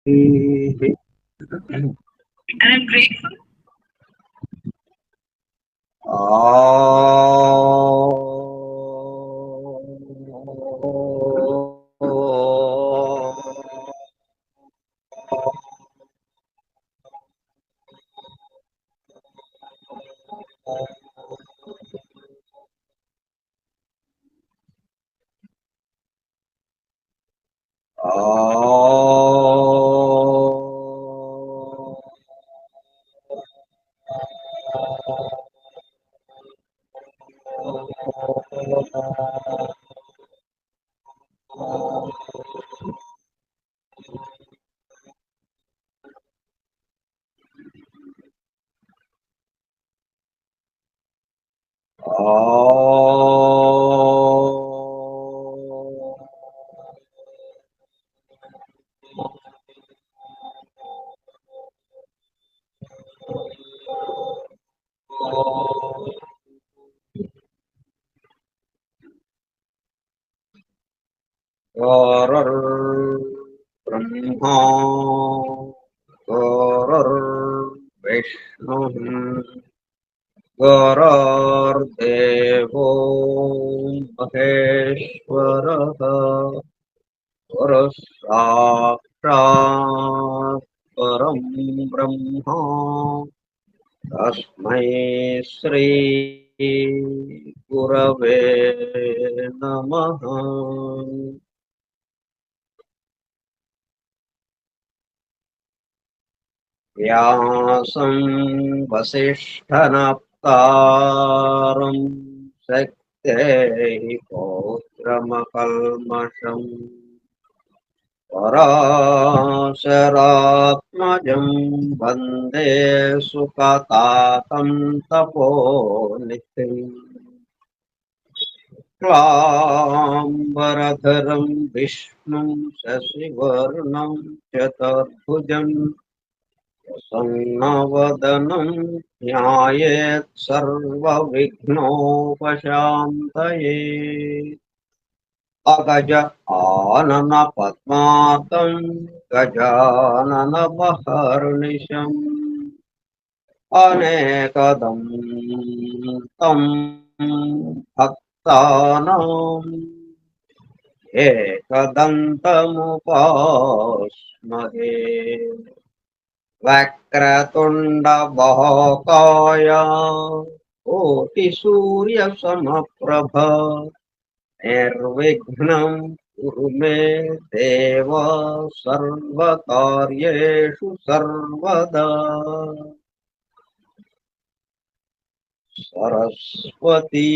And I'm grateful. Brahma गुरुर्विष्णुः गुरुर्देवो महेश्वरः गुरुः साक्षात् परं ब्रह्म तस्मै श्री गुरवे नमः। व्यासं वसिष्ठनप्तारं शक्तेः पौत्रमकल्मषम् पराशरात्मजं वन्दे सुकतातं तपोनिधिम् क्लाम्बरधरं विष्णुं शशिवर्णं चतुर्भुजम् प्रसन्नवदनं ध्यायेत् सर्वविघ्नोपशान्तये। अगज आननपद्मार्कं गजाननमहर्निशम् अनेकदं तं भक्तानाम् एकदन्तमुपास्महे। वक्रतुण्डमहाकाय कोटिसूर्यसमप्रभ निर्विघ्नं कुरु मे देव सर्वकार्येषु सर्वदा। सरस्वती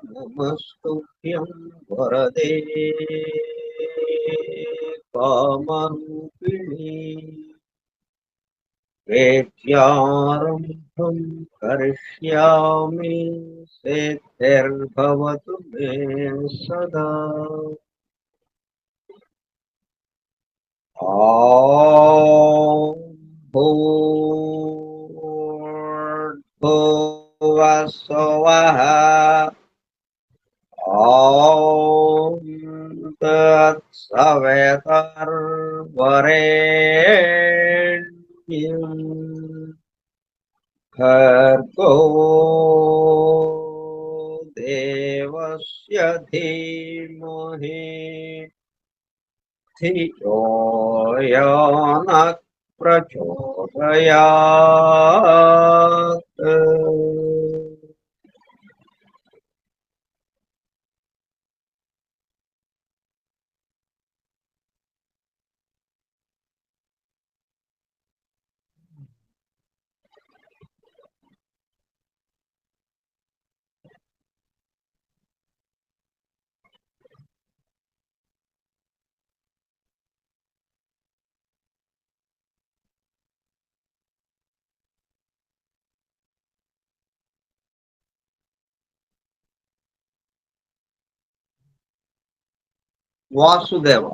नमस्तुभ्यं वरदे कामरूपिणी वेद्यारम्भं करिष्यामि सिद्धिर्भवतु मे सदा। ॐ भूर्भुवः स्वः ॐ तत्सवितुर्वरेण्यम् भर्गो देवस्य धीमहि धियो यो नः प्रचोदयात्। Vasudev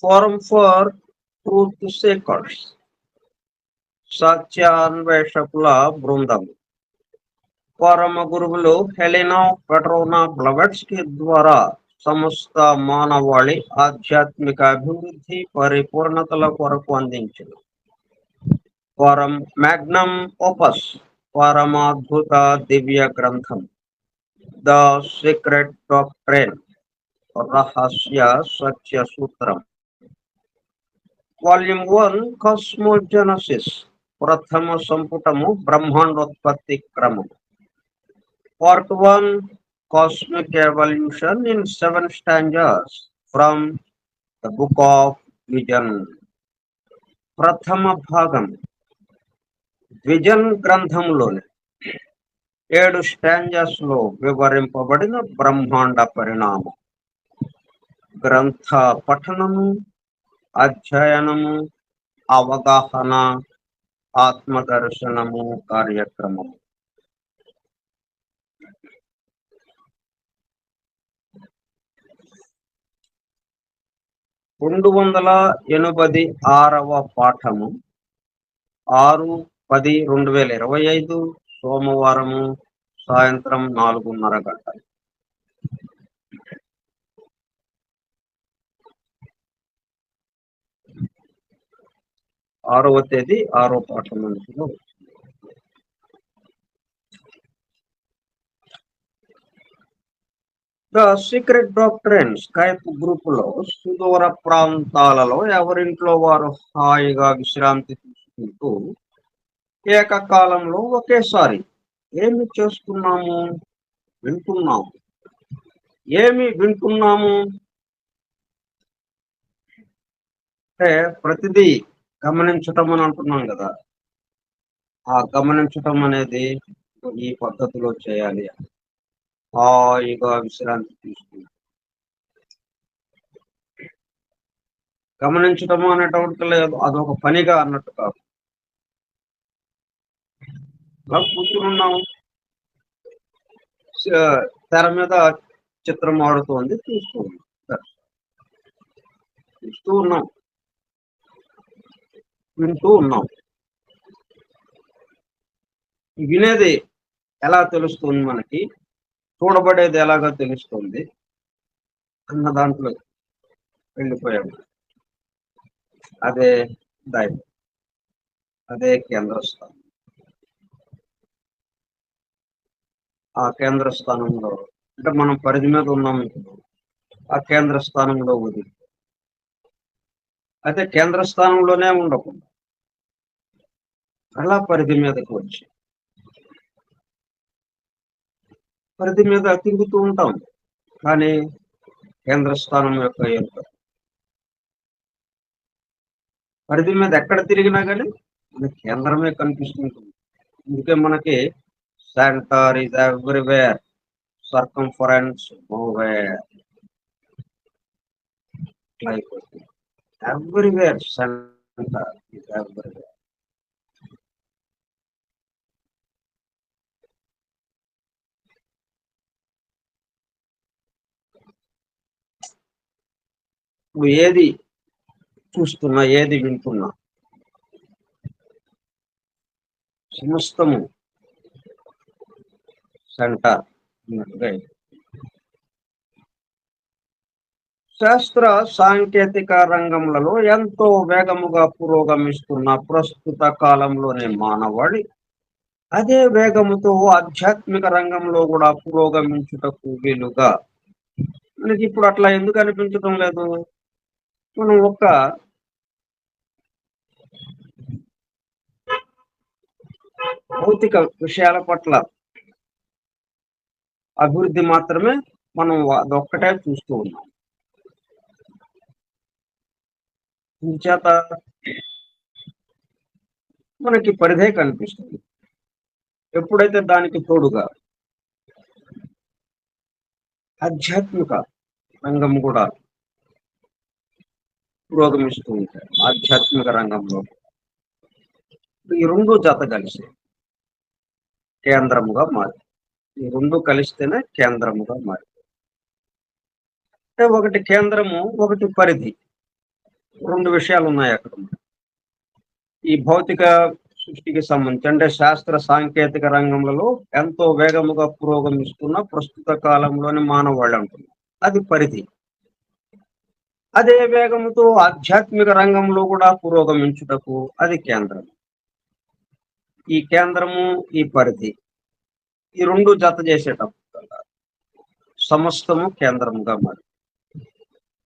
forum for truth seekers, సత్యాన్వేషకుల బృందం, పరమ గురువులు హెలెనా పెట్రోనా బ్లవెట్స్కీ ద్వారా సమస్త మానవాళి ఆధ్యాత్మిక అభివృద్ధి పరిపూర్ణతల కొరకు అందించిన పరం మ్యాగ్నమ్ ఓపస్, పరమాద్భుత దివ్య గ్రంథం ద సీక్రెట్ డాక్ట్రైన్, రహస్య సత్య సూత్రం, వాల్యూమ్ 1 కాస్మోజెనసిస్, ప్రథమ సంపుటము బ్రహ్మాండోత్పత్తి క్రమం, part 1 cosmic evolution in 7 స్టాంజర్స్ from the book of vision. ప్రథమ భాగం విజన్ గ్రంథంలోని 7 స్టాంజర్స్ లో వివరింపబడిన బ్రహ్మాండ పరిణామం. గ్రంథ పఠనము, అధ్యయనము, అవగాహన, ఆత్మదర్శనము కార్యక్రమం. రెండు వందల 86వ పాఠము 6/10/2025 సోమవారము సాయంత్రం 4:30 గంటలు. 6వ తేదీ 6వ పాఠం నుంచి ద సీక్రెట్ డాక్ట్రైన్ స్కైప్ గ్రూపులో సుదూర ప్రాంతాలలో ఎవరింట్లో వారు హాయిగా విశ్రాంతి తీసుకుంటూ ఏకకాలంలో ఒకేసారి ఏమి చేస్తున్నాము, వింటున్నాము. ఏమి వింటున్నాము అంటే ప్రతిదీ గమనించటం అని అంటున్నాం కదా. ఆ గమనించటం అనేది ఈ పద్ధతిలో చేయాలి. హాయిగా విశ్రాంతి తీసుకుంటాం. గమనించటము అనేటువంటి లేదు, అదొక పనిగా అన్నట్టు కాదు. కూర్చున్నాం, తెర మీద చిత్రం ఆడుతోంది, చూస్తూ ఉన్నాం, వింటూ ఉన్నాం. వినేది ఎలా తెలుస్తుంది మనకి, చూడబడేది ఎలాగో తెలుస్తుంది అన్న దాంట్లో వెళ్ళిపోయాము. అదే దైవం, అదే కేంద్ర స్థానం. ఆ కేంద్ర స్థానంలో అంటే మనం పరిధి మీద ఉన్నాం, ఆ కేంద్ర స్థానంలో వదిలి అయితే కేంద్ర స్థానంలోనే ఉండకుండా అలా పరిధి మీదకి వచ్చి పరిధి మీద తిరుగుతూ ఉంటాం. కానీ కేంద్ర స్థానం యొక్క ఎరుక పరిధి మీద ఎక్కడ తిరిగినా కానీ మన కేంద్రమే కనిపిస్తుంటుంది. అందుకే మనకి centre is everywhere, circumference nowhere. అయిపోతుంది. Everywhere centre is everywhere. నువ్వు ఏది చూస్తున్నా, ఏది వింటున్నా, సమస్తము సెంటర్ అన్నట్టుగా. శాస్త్ర సాంకేతిక రంగములలో ఎంతో వేగముగా పురోగమిస్తున్న ప్రస్తుత కాలంలోనే మానవాళి అదే వేగముతో ఆధ్యాత్మిక రంగంలో కూడా పురోగమించుటకు వీలుగా మనకి ఇప్పుడు అట్లా ఎందుకు అనిపించడం లేదు? మనం ఒక్క భౌతిక విషయాల పట్ల అభివృద్ధి మాత్రమే మనం అదొక్కటే చూస్తూ ఉన్నాం. చేత మనకి పరిధే కనిపిస్తుంది. ఎప్పుడైతే దానికి తోడుగా ఆధ్యాత్మిక రంగం కూడా పురోగమిస్తూ ఉంటాయి. ఆధ్యాత్మిక రంగంలో ఈ రెండు జత కలిసి కేంద్రముగా మారి, ఈ రెండు కలిస్తేనే కేంద్రముగా మారి. అంటే ఒకటి కేంద్రము, ఒకటి పరిధి. రెండు విషయాలు ఉన్నాయి అక్కడ. ఈ భౌతిక సృష్టికి సంబంధించి అంటే శాస్త్ర సాంకేతిక రంగంలో ఎంతో వేగముగా పురోగమిస్తున్న ప్రస్తుత కాలంలోని మానవాళి అంటున్నారు. అది పరిధి. అదే వేగముతో ఆధ్యాత్మిక రంగంలో కూడా పురోగమించుటకు అది కేంద్రం. ఈ కేంద్రము, ఈ పరిధి, ఈ రెండు జత చేసేటప్పుడు సమస్తము కేంద్రముగా మారి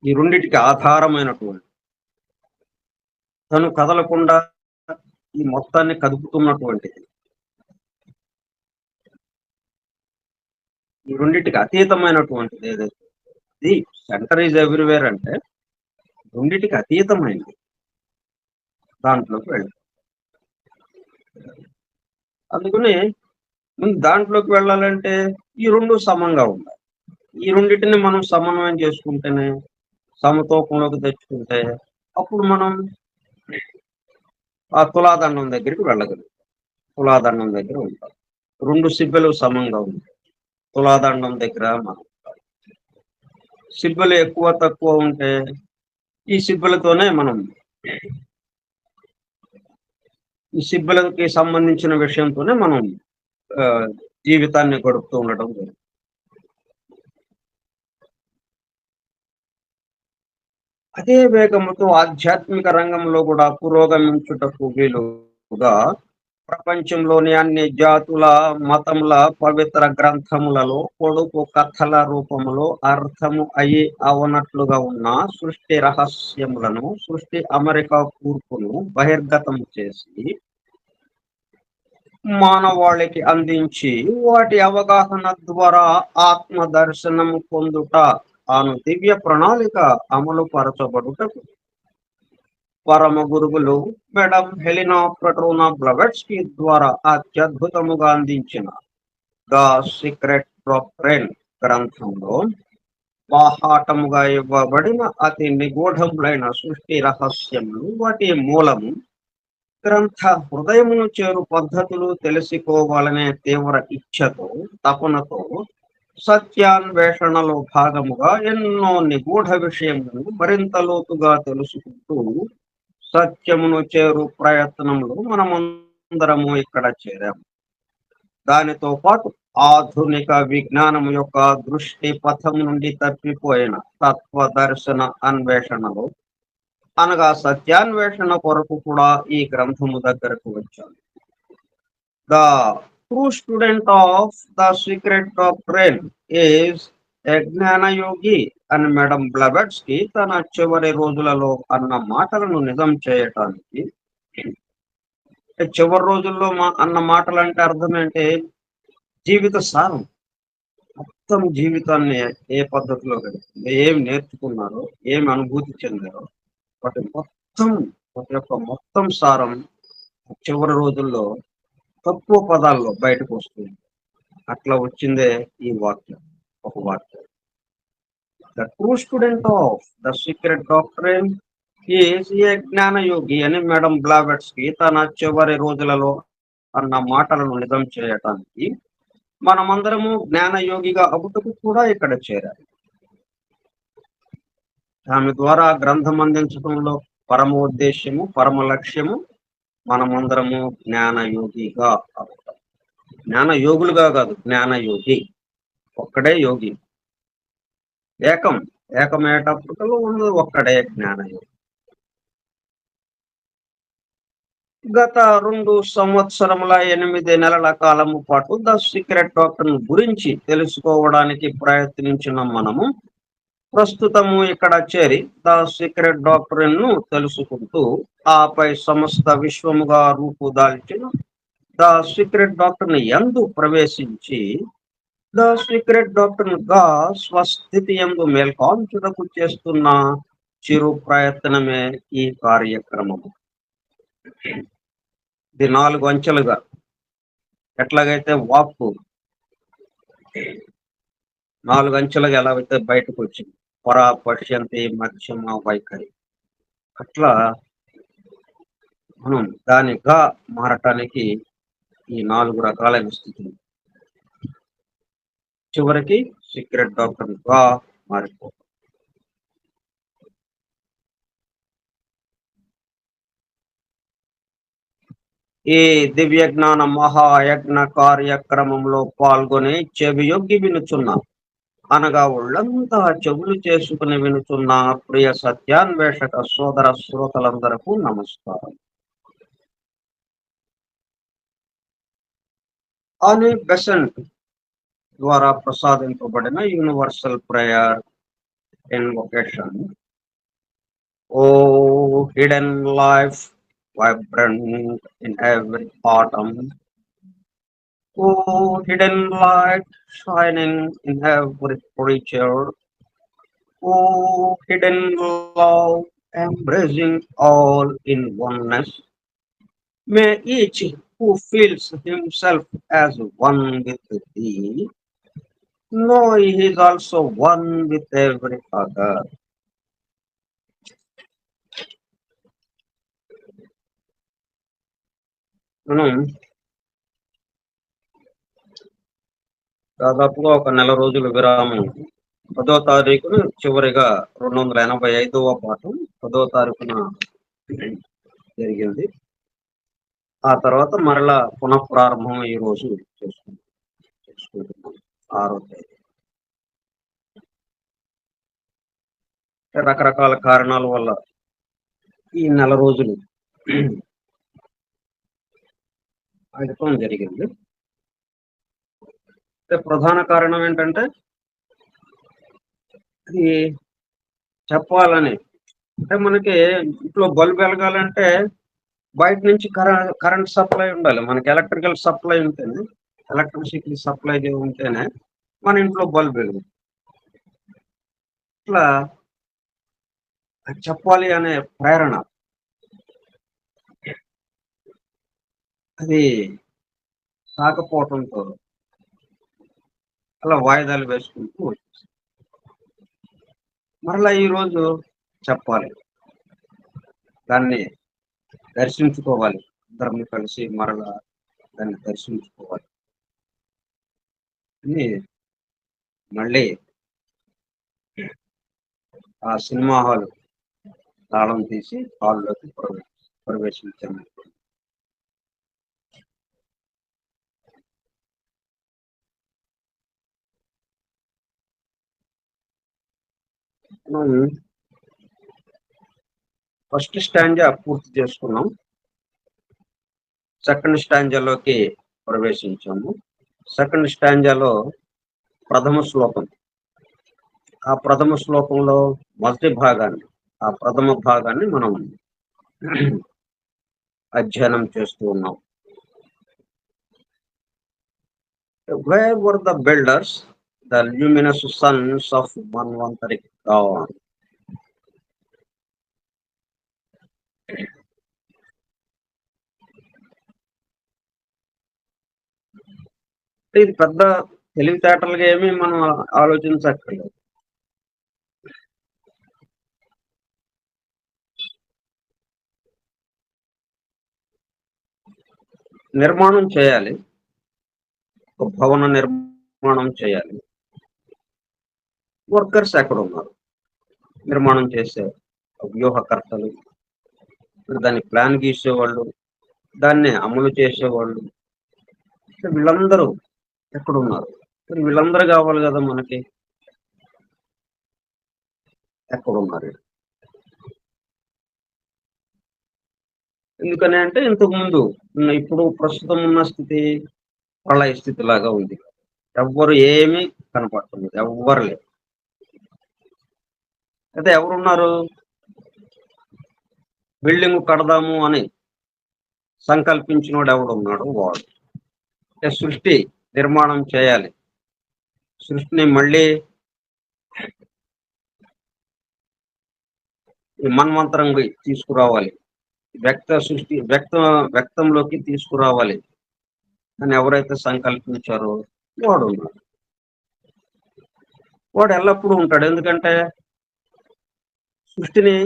ఈ రెండిటికి ఆధారమైనటువంటి తను కదలకుండా ఈ మొత్తాన్ని కదుపుతున్నటువంటిది, ఈ రెండిటికి అతీతమైనటువంటిది ఏదైతే ఇది సెంటర్ ఈజ్ ఎవ్రీవేర్ అంటే రెండిటికి అతీతమైనది దాంట్లోకి వెళ్ళి అందుకని ముందు దాంట్లోకి వెళ్ళాలంటే ఈ రెండు సమంగా ఉండాలి. ఈ రెండింటిని మనం సమన్వయం చేసుకుంటేనే, సమతూకంలోకి తెచ్చుకుంటే అప్పుడు మనం ఆ తులాదండం దగ్గరికి వెళ్ళగలుగుతాం. తులాదండం దగ్గర ఉంటాం. రెండు సిబ్బెలు సమంగా ఉంటాయి. తులాదండం దగ్గర మనం సిబ్బెలు ఎక్కువ తక్కువ ఉంటే ఈ సిబ్బెలతోనే మనం ఈ సిబ్బెలకి సంబంధించిన విషయంతోనే మనం జీవితాన్ని గడుపుతూ ఉండటం జరుగుతుంది. అదే వేగముతో ఆధ్యాత్మిక రంగంలో కూడా పురోగమించుటకు వీలుగా ప్రపంచంలోని అన్ని జాతుల మతముల పవిత్ర గ్రంథములలో పొడుపు కథల రూపములో అర్థము అయి అవనట్లుగా ఉన్న సృష్టి రహస్యములను సృష్టి అమెరికా కూర్పును బహిర్గతం చేసి మానవాళికి అందించి వాటి అవగాహన ద్వారా ఆత్మ దర్శనం పొందుట అను దివ్య ప్రణాళిక అమలు పరచబడుటకు పరమ గురువులు మేడం హెలినా పెట్రోనా బ్లవెట్స్కీ ద్వారా అత్యద్భుతముగా అందించిన ద సీక్రెట్ డాక్ట్రైన్ గ్రంథంలో బాహాటముగా ఇవ్వబడిన అతి నిగూఢములైన సృష్టి రహస్యములు వాటి మూలము గ్రంథ హృదయమును చేరు పద్ధతులు తెలుసుకోవాలనే తీవ్ర ఇచ్ఛతో తపనతో సత్యాన్వేషణలో భాగముగా ఎన్నో నిగూఢ విషయములను మరింత లోతుగా తెలుసుకుంటూ సత్యమును చేరు ప్రయత్నంలో మనమందరము ఇక్కడ చేరాము. దానితో పాటు ఆధునిక విజ్ఞానం యొక్క దృష్టి పథం నుండి తప్పిపోయిన తత్వదర్శన అన్వేషణలో అనగా సత్యాన్వేషణ కొరకు కూడా ఈ గ్రంథము దగ్గరకు వచ్చాను. The true student of the secret doctrine is a జ్ఞానయోగి అని మేడం బ్లవెట్స్కీ తన చివరి రోజులలో అన్న మాటలను నిజం చేయటానికి, చివరి రోజుల్లో అన్న మాటలు అంటే అర్థం ఏంటి? జీవిత సారం, మొత్తం జీవితాన్ని ఏ పద్ధతిలో గడిపింది, ఏం నేర్చుకున్నారో, ఏమి అనుభూతి చెందారో వాటి యొక్క మొత్తం సారం చివరి రోజుల్లో తక్కువ పదాల్లో బయటకు వస్తుంది. అట్లా వచ్చిందే ఈ వాక్యం, ఒక వాక్యం. The true student of the secret doctrine is a జ్ఞానయోగి అని మేడం బ్లావెట్స్కీ తన చివరి రోజులలో అన్న మాటలను నిజం చేయటానికి మనమందరము జ్ఞానయోగిగా అగుటకు కూడా ఇక్కడ చేరాలి. ఆమె ద్వారా గ్రంథం అందించడంలో పరమ ఉద్దేశ్యము, పరమ లక్ష్యము మనమందరము జ్ఞానయోగిగా అవుతాం. జ్ఞానయోగులుగా కాదు, జ్ఞానయోగి. ఒక్కడే యోగి. ఏకమేటప్పటిలో ఉన్నది ఒక్కడే జ్ఞానయోగి. గత 2 సంవత్సరముల 8 నెలల కాలము పాటు ద సీక్రెట్ డాక్టర్ గురించి తెలుసుకోవడానికి ప్రయత్నించిన మనము ప్రస్తుతము ఇక్కడ చేరి ద సీక్రెట్ డాక్టరీన్ ను తెలుసుకుంటూ ఆపై సమస్త విశ్వముగా రూపుదాల్చిన ద సీక్రెట్ డాక్టర్ యందు ప్రవేశించి ద సీక్రెట్ డాక్టర్ గా స్వస్థితి యందు మేల్కాంచుటకు చేస్తున్న చిరు ప్రయత్నమే ఈ కార్యక్రమము. ఇది 4 అంచెలుగా ఎట్లాగైతే వాక్కు 4 అంచెలుగా ఎలా అయితే బయటకు వచ్చింది, పరా పశ్యంతి మధ్యమ వైఖరి, అట్లా మనం దానిగా మారటానికి ఈ 4 రకాలైన స్థితులు చివరికి సీక్రెట్ డాక్టర్ గా మారిపోతాం. ఈ దివ్య జ్ఞాన మహాయజ్ఞ కార్యక్రమంలో పాల్గొని చెవియొగ్గి వినుచున్నా అనగా ఒళ్ళంతా చెవులు చేసుకుని వినుచున్న ప్రియ సత్యాన్వేషక సోదర శ్రోతలందరకు నమస్కారం. అని బెసెంట్ ద్వారా ప్రసాదింపబడిన universal prayer invocation. O hidden life vibrant in every atom. Oh, hidden light shining in every creature. Oh, hidden love embracing all in oneness. May each who feels himself as one with thee know he is also one with every other. మనం దాదాపుగా ఒక నెల రోజుల విరామం 10వ తారీఖున చివరిగా 285వ పాఠం 10వ తారీఖున జరిగింది. ఆ తర్వాత మరలా పునఃప్రారంభం ఈ రోజు చేసుకుంటున్నాం 6వ తేదీ. రకరకాల కారణాల వల్ల ఈ నెల రోజులు ఆగటం జరిగింది. ప్రధాన కారణం ఏంటంటే ఇది చెప్పాలని అంటే మనకి ఇంట్లో బల్బ్ వెలగాలంటే బయట నుంచి కరెంట్ సప్లై ఉండాలి. మనకి ఎలక్ట్రికల్ సప్లై ఉంటేనే ఎలక్ట్రిసిటీ సప్లై ఉంటేనే మన ఇంట్లో బల్బ్ వెలుగు. ఇట్లా చెప్పాలి అనే ప్రేరణ అది కాకపోవటంతో అలా వాయిదాలు వేసుకుంటూ మరలా ఈరోజు చెప్పాలి, దాన్ని దర్శించుకోవాలి, అందరం కలిసి మరలా దాన్ని దర్శించుకోవాలి అని మళ్ళీ ఆ సినిమా హాల్ తాళం తీసి హాల్లోకి ప్రవేశించాము. మనం ఫస్ట్ స్టాంజా పూర్తి చేసుకున్నాం. సెకండ్ స్టాంజాలోకి ప్రవేశించాము. సెకండ్ స్టాంజాలో ప్రథమ శ్లోకం, ఆ ప్రథమ శ్లోకంలో మొదటి భాగాన్ని, ఆ ప్రథమ భాగాన్ని మనం అధ్యయనం చేస్తూ ఉన్నాం. Where were the builders, the luminous sons of Manvantari dawn? ఇది పెద్ద తెలివితేటలుగా ఏమీ మనం ఆలోచించక్కర్లేదు. నిర్మాణం చేయాలి, ఒక భవన నిర్మాణం చేయాలి. వర్కర్స్ ఎక్కడ ఉన్నారు? నిర్మాణం చేసే వ్యూహకర్తలు, దాన్ని ప్లాన్ గీసేవాళ్ళు, దాన్ని అమలు చేసేవాళ్ళు, వీళ్ళందరూ ఎక్కడున్నారు? వీళ్ళందరూ కావాలి కదా మనకి. ఎక్కడున్నారు? ఎందుకని అంటే ఇంతకుముందు ఇప్పుడు ప్రస్తుతం ఉన్న స్థితి ప్రళయ స్థితి లాగా ఉంది. ఎవ్వరు ఏమీ కనపడుతుంది, ఎవ్వరు లేదు. అయితే ఎవరున్నారు? బిల్డింగ్ కడదాము అని సంకల్పించినోడు ఎవడున్నాడు? వాడు. సృష్టి నిర్మాణం చేయాలి, సృష్టిని మళ్ళీ మన్వంతరంగా తీసుకురావాలి, వ్యక్తంలోకి తీసుకురావాలి అని ఎవరైతే సంకల్పించారో వాడు ఉన్నాడు. వాడు ఎల్లప్పుడూ ఉంటాడు. ఎందుకంటే సృష్టిని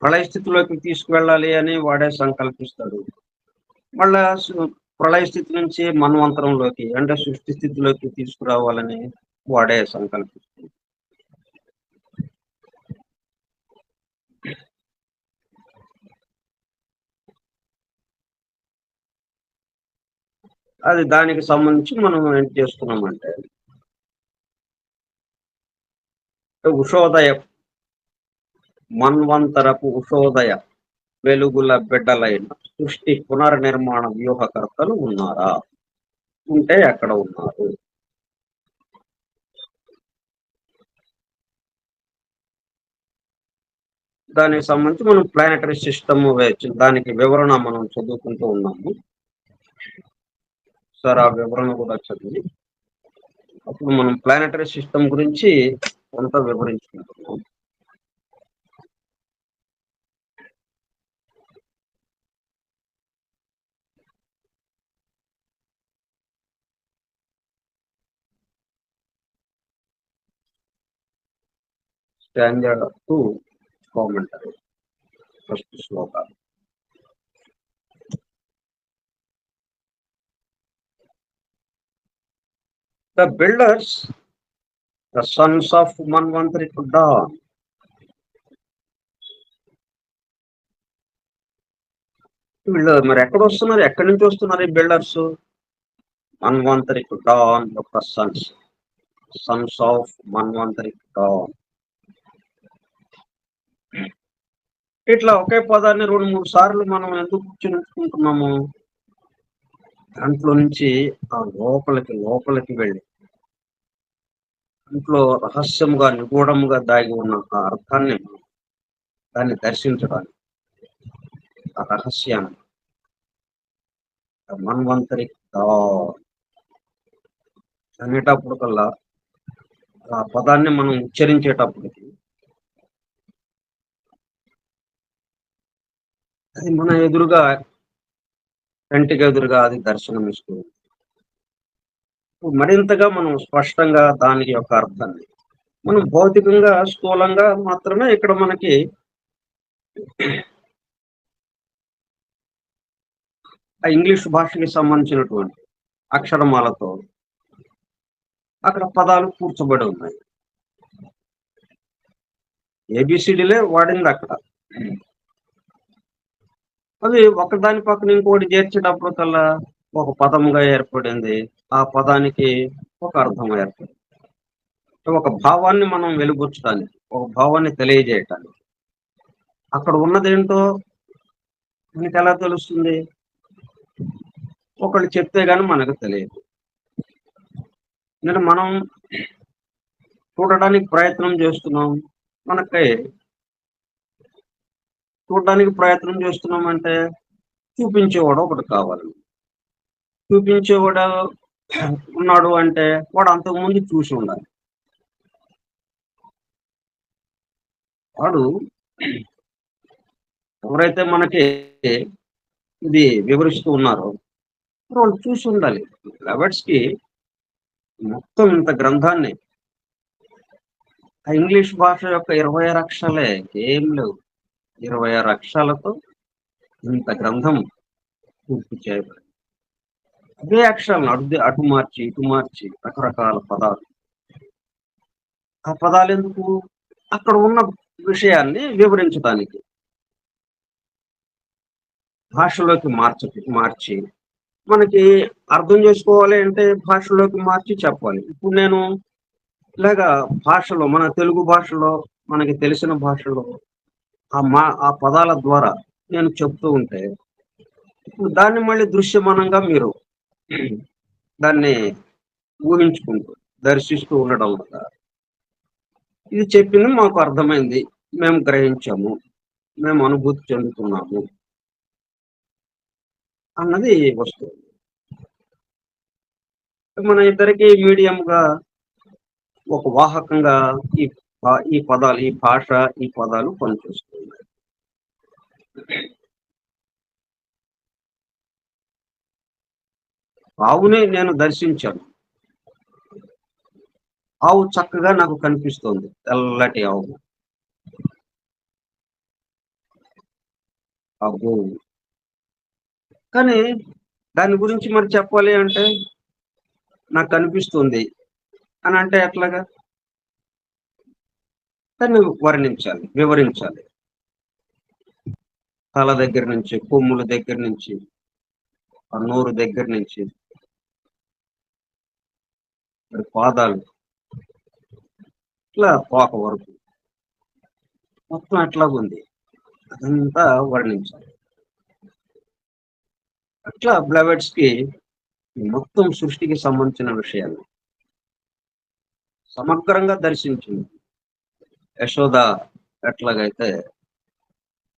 ప్రళయ స్థితిలోకి తీసుకువెళ్ళాలి అని వాడే సంకల్పిస్తాడు. మళ్ళా ప్రళయ స్థితి నుంచి మన్వంతరంలోకి అంటే సృష్టి స్థితిలోకి తీసుకురావాలని వాడే సంకల్పిస్తాడు. అది దానికి సంబంధించి మనం ఏం చేస్తున్నామంటే ఉషోదయ మన్వంతరపు ఉషోదయ వెలుగుల బిడ్డలైన సృష్టి పునర్నిర్మాణ వ్యూహకర్తలు ఉన్నారా? ఉంటే ఎక్కడ ఉన్నారు? దానికి సంబంధించి మనం ప్లానటరీ సిస్టమ్ దానికి వివరణ మనం చదువుకుంటూ ఉన్నాము. సార్ ఆ వివరణ కూడా చదివి అప్పుడు మనం ప్లానటరీ సిస్టమ్ గురించి కొంత వివరించుకుంటున్నాం. స్టాండర్డ్ 2 కామెంటరీ ఫస్ట్ శ్లోక. The builders, the sons of Manvantari to dawn. వీళ్ళు మరి ఎక్కడ వస్తున్నారు? ఎక్కడి నుంచి వస్తున్నారు ఈ బిల్డర్స్? మన్వంతరి టు డాన్ యొక్క సన్స్ ఆఫ్ మన్వంతరి టు డాన్. ఇట్లా ఒకే పదాన్ని 2-3 సార్లు మనం ఎందుకు కూర్చుంటున్నాము? దాంట్లో నుంచి ఆ లోపలికి వెళ్ళి ఇంట్లో రహస్యముగా నిగూఢముగా దాగి ఉన్న ఆ అర్థాన్ని దాన్ని దర్శించడానికి ఆ రహస్యాన్ని మన్వంతరి అనేటప్పుడు కల్లా ఆ పదాన్ని మనం ఉచ్చరించేటప్పటికి అది మన ఎదురుగా కంటికి ఎదురుగా అది దర్శనమిస్తుంది. మరింతగా మనం స్పష్టంగా దానికి యొక్క అర్థాన్ని మనం భౌతికంగా స్థూలంగా మాత్రమే ఇక్కడ మనకి ఆ ఇంగ్లీష్ భాషకి సంబంధించినటువంటి అక్షరమాలతో అక్కడ పదాలు కూర్చబడి ఉన్నాయి. ఏబిసిడిలే వాడింది అక్కడ. అది ఒకదాని పక్కన ఇంకోటి చేర్చేటప్పుడు కల్లా ఒక పదముగా ఏర్పడింది. ఆ పదానికి ఒక అర్థం ఏర్పడింది. ఒక భావాన్ని మనం వెలుబుచ్చడానికి, ఒక భావాన్ని తెలియజేయటానికి అక్కడ ఉన్నదేంటో మనకి ఎలా తెలుస్తుంది? ఒకళ్ళు చెప్తే గాని మనకు తెలియదు. నేను మనం చూడడానికి ప్రయత్నం చేస్తున్నాం. మనకి చూడడానికి ప్రయత్నం చేస్తున్నామంటే చూపించేవాడు ఒకటి కావాలి. చూపించేవాడు ఉన్నాడు అంటే వాడు అంతకుముందు చూసి ఉండాలి. వాడు ఎవరైతే మనకి ఇది వివరిస్తూ ఉన్నారో వాళ్ళు చూసి ఉండాలి. లెవెట్స్‌కి మొత్తం ఇంత గ్రంథాన్ని ఆ ఇంగ్లీష్ భాష యొక్క 26 అక్షరాలే ఏం లేవు. 26 అక్షరాలతో ఇంత గ్రంథం పూర్తి చేయబడింది. అదే అక్షరాలను అటు మార్చి, ఇటు మార్చి రకరకాల పదాలు. ఆ పదాలెందుకు? అక్కడ ఉన్న విషయాన్ని వివరించడానికి. భాషలోకి మార్చి మనకి అర్థం చేసుకోవాలి అంటే భాషలోకి మార్చి చెప్పాలి. ఇప్పుడు నేను ఇలాగా భాషలో మన తెలుగు భాషలో మనకి తెలిసిన భాషలో ఆ పదాల ద్వారా నేను చెప్తూ ఉంటే ఇప్పుడు దాన్ని మళ్ళీ దృశ్యమానంగా మీరు దాన్ని ఊహించుకుంటూ, దర్శిస్తూ ఉండడం వల్ల ఇది చెప్పింది మాకు అర్థమైంది. మేము గ్రహించాము. మేము అనుభూతి చెందుతున్నాము అన్నది వస్తుంది. మన ఇద్దరికీ మీడియంగా ఒక వాహకంగా ఈ ఈ పదాలు, ఈ భాష, ఈ పదాలు పనిచేస్తున్నాయి. ఆవుని నేను దర్శించాను. ఆవు చక్కగా నాకు కనిపిస్తోంది. తెల్లటి ఆవు. ఆ గోవు. కానీ దాని గురించి మరి చెప్పాలి అంటే నాకు కనిపిస్తుంది అని అంటే ఎట్లాగా? దాన్ని వర్ణించాలి, వివరించాలి. తల దగ్గర నుంచి, కొమ్ముల దగ్గర నుంచి, ఆ నోరు దగ్గర నుంచి మరి పాదాలు, ఇట్లా తోక వరకు మొత్తం ఎట్లాగుంది అదంతా వర్ణించాలి. అట్లా బ్లవెట్స్ కి మొత్తం సృష్టికి సంబంధించిన విషయాలు సమగ్రంగా దర్శించింది. యశోద ఎట్లాగైతే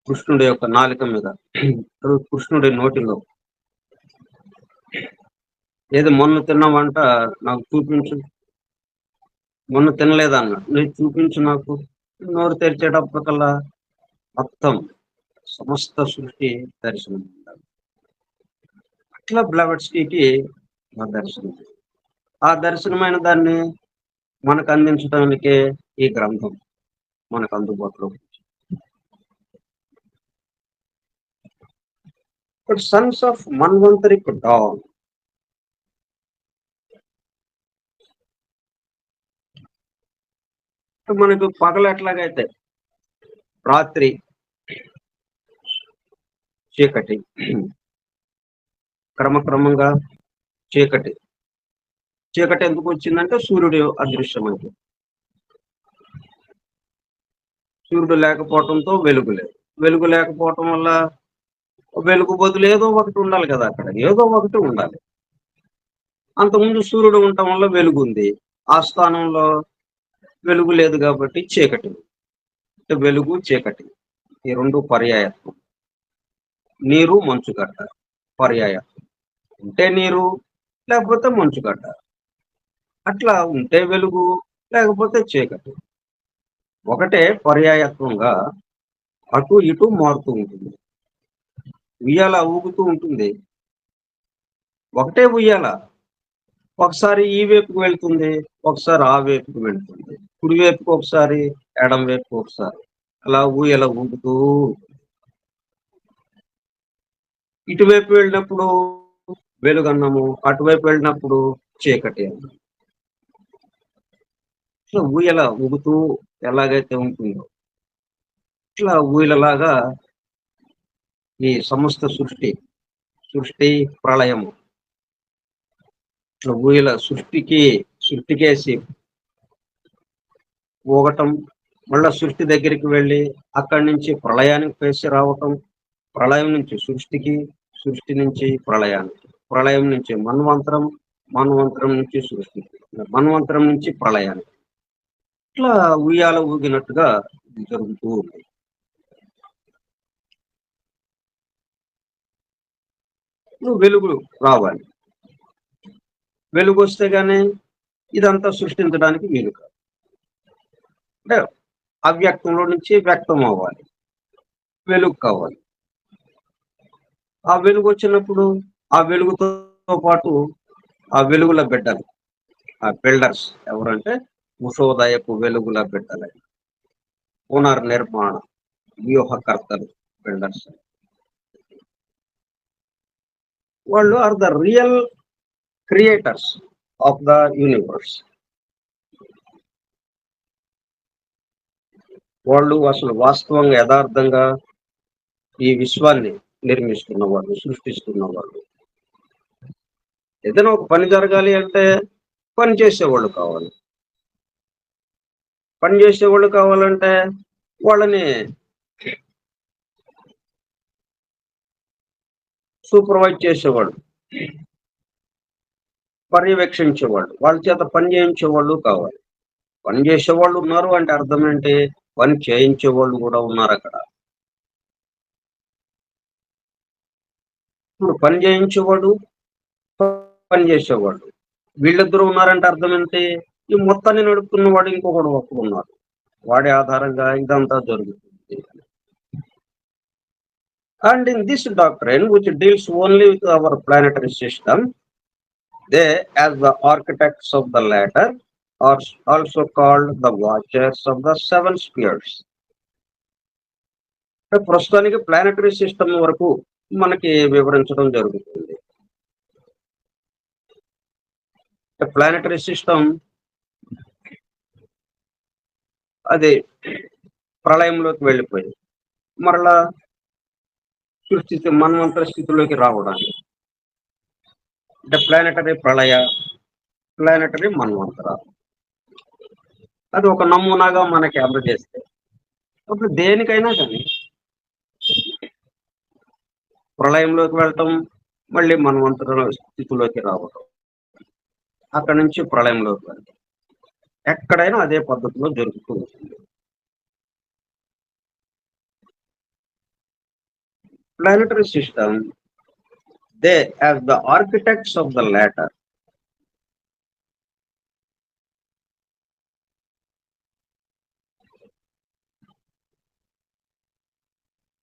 కృష్ణుడి యొక్క నాలుక మీద, కృష్ణుడి నోటిలో ఏది మొన్న తిన్నావంట, నాకు చూపించు, మొన్న తినలేదన్న, నేను చూపించు నాకు. నోరు తెరిచేటప్పటికల్లా మొత్తం సమస్త సృష్టి దర్శనం ఉండాలి. అట్లా బ్లవెట్స్కీకి ఆ దర్శనం. ఆ దర్శనమైన దాన్ని మనకు అందించడానికే ఈ గ్రంథం మనకు అందుబాటులో ఉంది. బట్ సన్స్ ఆఫ్ మన్వంతరిక్ డాన్, మనకు పగలు ఎట్లాగైతే రాత్రి చీకటి, క్రమక్రమంగా చీకటి చీకటి ఎందుకు వచ్చిందంటే సూర్యుడు అదృశ్యమైంది. సూర్యుడు లేకపోవటంతో వెలుగు లేదు. వెలుగు లేకపోవటం వల్ల వెలుగు బదులు ఏదో ఒకటి ఉండాలి కదా, అక్కడ ఏదో ఒకటి ఉండాలి. అంతకుముందు సూర్యుడు ఉండటం వల్ల వెలుగు ఉంది, ఆ స్థానంలో వెలుగు లేదు కాబట్టి చీకటి. వెలుగు చీకటి ఈ రెండు పర్యాయత్వం. నీరు మంచుగడ్డ పర్యాయత్వం. ఉంటే నీరు, లేకపోతే మంచుగడ్డ. అట్లా ఉంటే వెలుగు, లేకపోతే చీకటి. ఒకటే పర్యాయత్వంగా అటు ఇటు మారుతూ ఉంటుంది. ఉయ్యాల ఊగుతూ ఉంటుంది, ఒకటే ఉయ్యాల ఒకసారి ఈ వైపుకు వెళ్తుంది, ఒకసారి ఆ వైపుకు వెళ్తుంది. కుడి వైపుకు ఒకసారి, ఎడం వైపుకు ఒకసారి, అలా ఊయల ఊగుతూ. ఇటువైపు వెళ్ళినప్పుడు వెలుగన్నము, అటువైపు వెళ్ళినప్పుడు చీకటి అన్నం. ఇట్లా ఊయల ఊగుతూ ఎలాగైతే ఉంటుందో, ఇట్లా ఊయలలాగా ఈ సమస్త సృష్టి ప్రళయము ఇట్లా ఊయల సృష్టికేసి ఊగటం, మళ్ళా సృష్టి దగ్గరికి వెళ్ళి అక్కడి నుంచి ప్రళయానికి పేసి రావటం, ప్రళయం నుంచి సృష్టికి, సృష్టి నుంచి ప్రళయానికి, ప్రళయం నుంచి మన్వంతరం, మన్వంతరం నుంచి సృష్టికి, మన్వంతరం నుంచి ప్రళయానికి. ఇట్లా ఉయ్యాల ఊగినట్టుగా జరుగుతూ ఉంది. వెలుగు రావాలి, వెలుగు వస్తే గానీ ఇదంతా సృష్టించడానికి వీలు కాదు. అంటే అవ్యక్తంలో నుంచి వ్యక్తం అవ్వాలి, వెలుగు కావాలి. ఆ వెలుగు వచ్చినప్పుడు ఆ వెలుగుతో పాటు ఆ వెలుగుల బిడ్డలు, ఆ బిల్డర్స్ ఎవరంటే ఉషోదయపు వెలుగుల బిడ్డలు, పునర్నిర్మాణ వ్యూహకర్తలు, బిల్డర్స్. వాళ్ళు are the real creators of the universe. వాళ్ళు అసలు వాస్తవంగా యథార్థంగా ఈ విశ్వాన్ని నిర్మిస్తున్న వాళ్ళు, సృష్టిస్తున్న వాళ్ళు. ఏదైనా ఒక పని జరగాలి అంటే పని చేసేవాళ్ళు కావాలి. పని చేసేవాళ్ళు కావాలంటే వాళ్ళని సూపర్వైజ్ చేసేవాళ్ళు, పర్యవేక్షించేవాళ్ళు, వాళ్ళ చేత పని చేయించేవాళ్ళు కావాలి. పని చేసేవాళ్ళు ఉన్నారు అంటే అర్థం ఏంటి, పని చేయించేవాళ్ళు కూడా ఉన్నారు అక్కడ. ఇప్పుడు పని చేయించేవాడు, పని చేసేవాడు, వీళ్ళిద్దరూ ఉన్నారంటే అర్థం ఏంటి, ఈ మొత్తాన్ని నడుపుతున్నవాడు ఇంకొకడు ఒకడు ఉన్నారు, వాడి ఆధారంగా ఇదంతా జరుగుతుంది. And in this doctrine, which deals only with our planetary system, they, as the architects of the latter, are also called the watchers of the seven spheres. ప్రస్తుతానికి ప్లానటరీ సిస్టమ్ వరకు మనకి వివరించడం జరుగుతుంది. ప్లానటరీ సిస్టమ్ అది ప్రళయంలోకి వెళ్ళిపోయింది, మరలా సృష్టి మన్వంతర స్థితిలోకి రావడానికి. అంటే ప్లానటరీ ప్రళయ, ప్లానెటరీ మన్వంతర. అది ఒక నమూనాగా మనకి అందజేస్తే అప్పుడు దేనికైనా కానీ ప్రళయంలోకి వెళ్ళటం, మళ్ళీ మన్వంతర స్థితిలోకి రావటం, అక్కడి నుంచి ప్రళయంలోకి వెళ్ళటం, ఎక్కడైనా అదే పద్ధతిలో జరుగుతూ ఉంటుంది. Planetary system, they as the architects of the latter.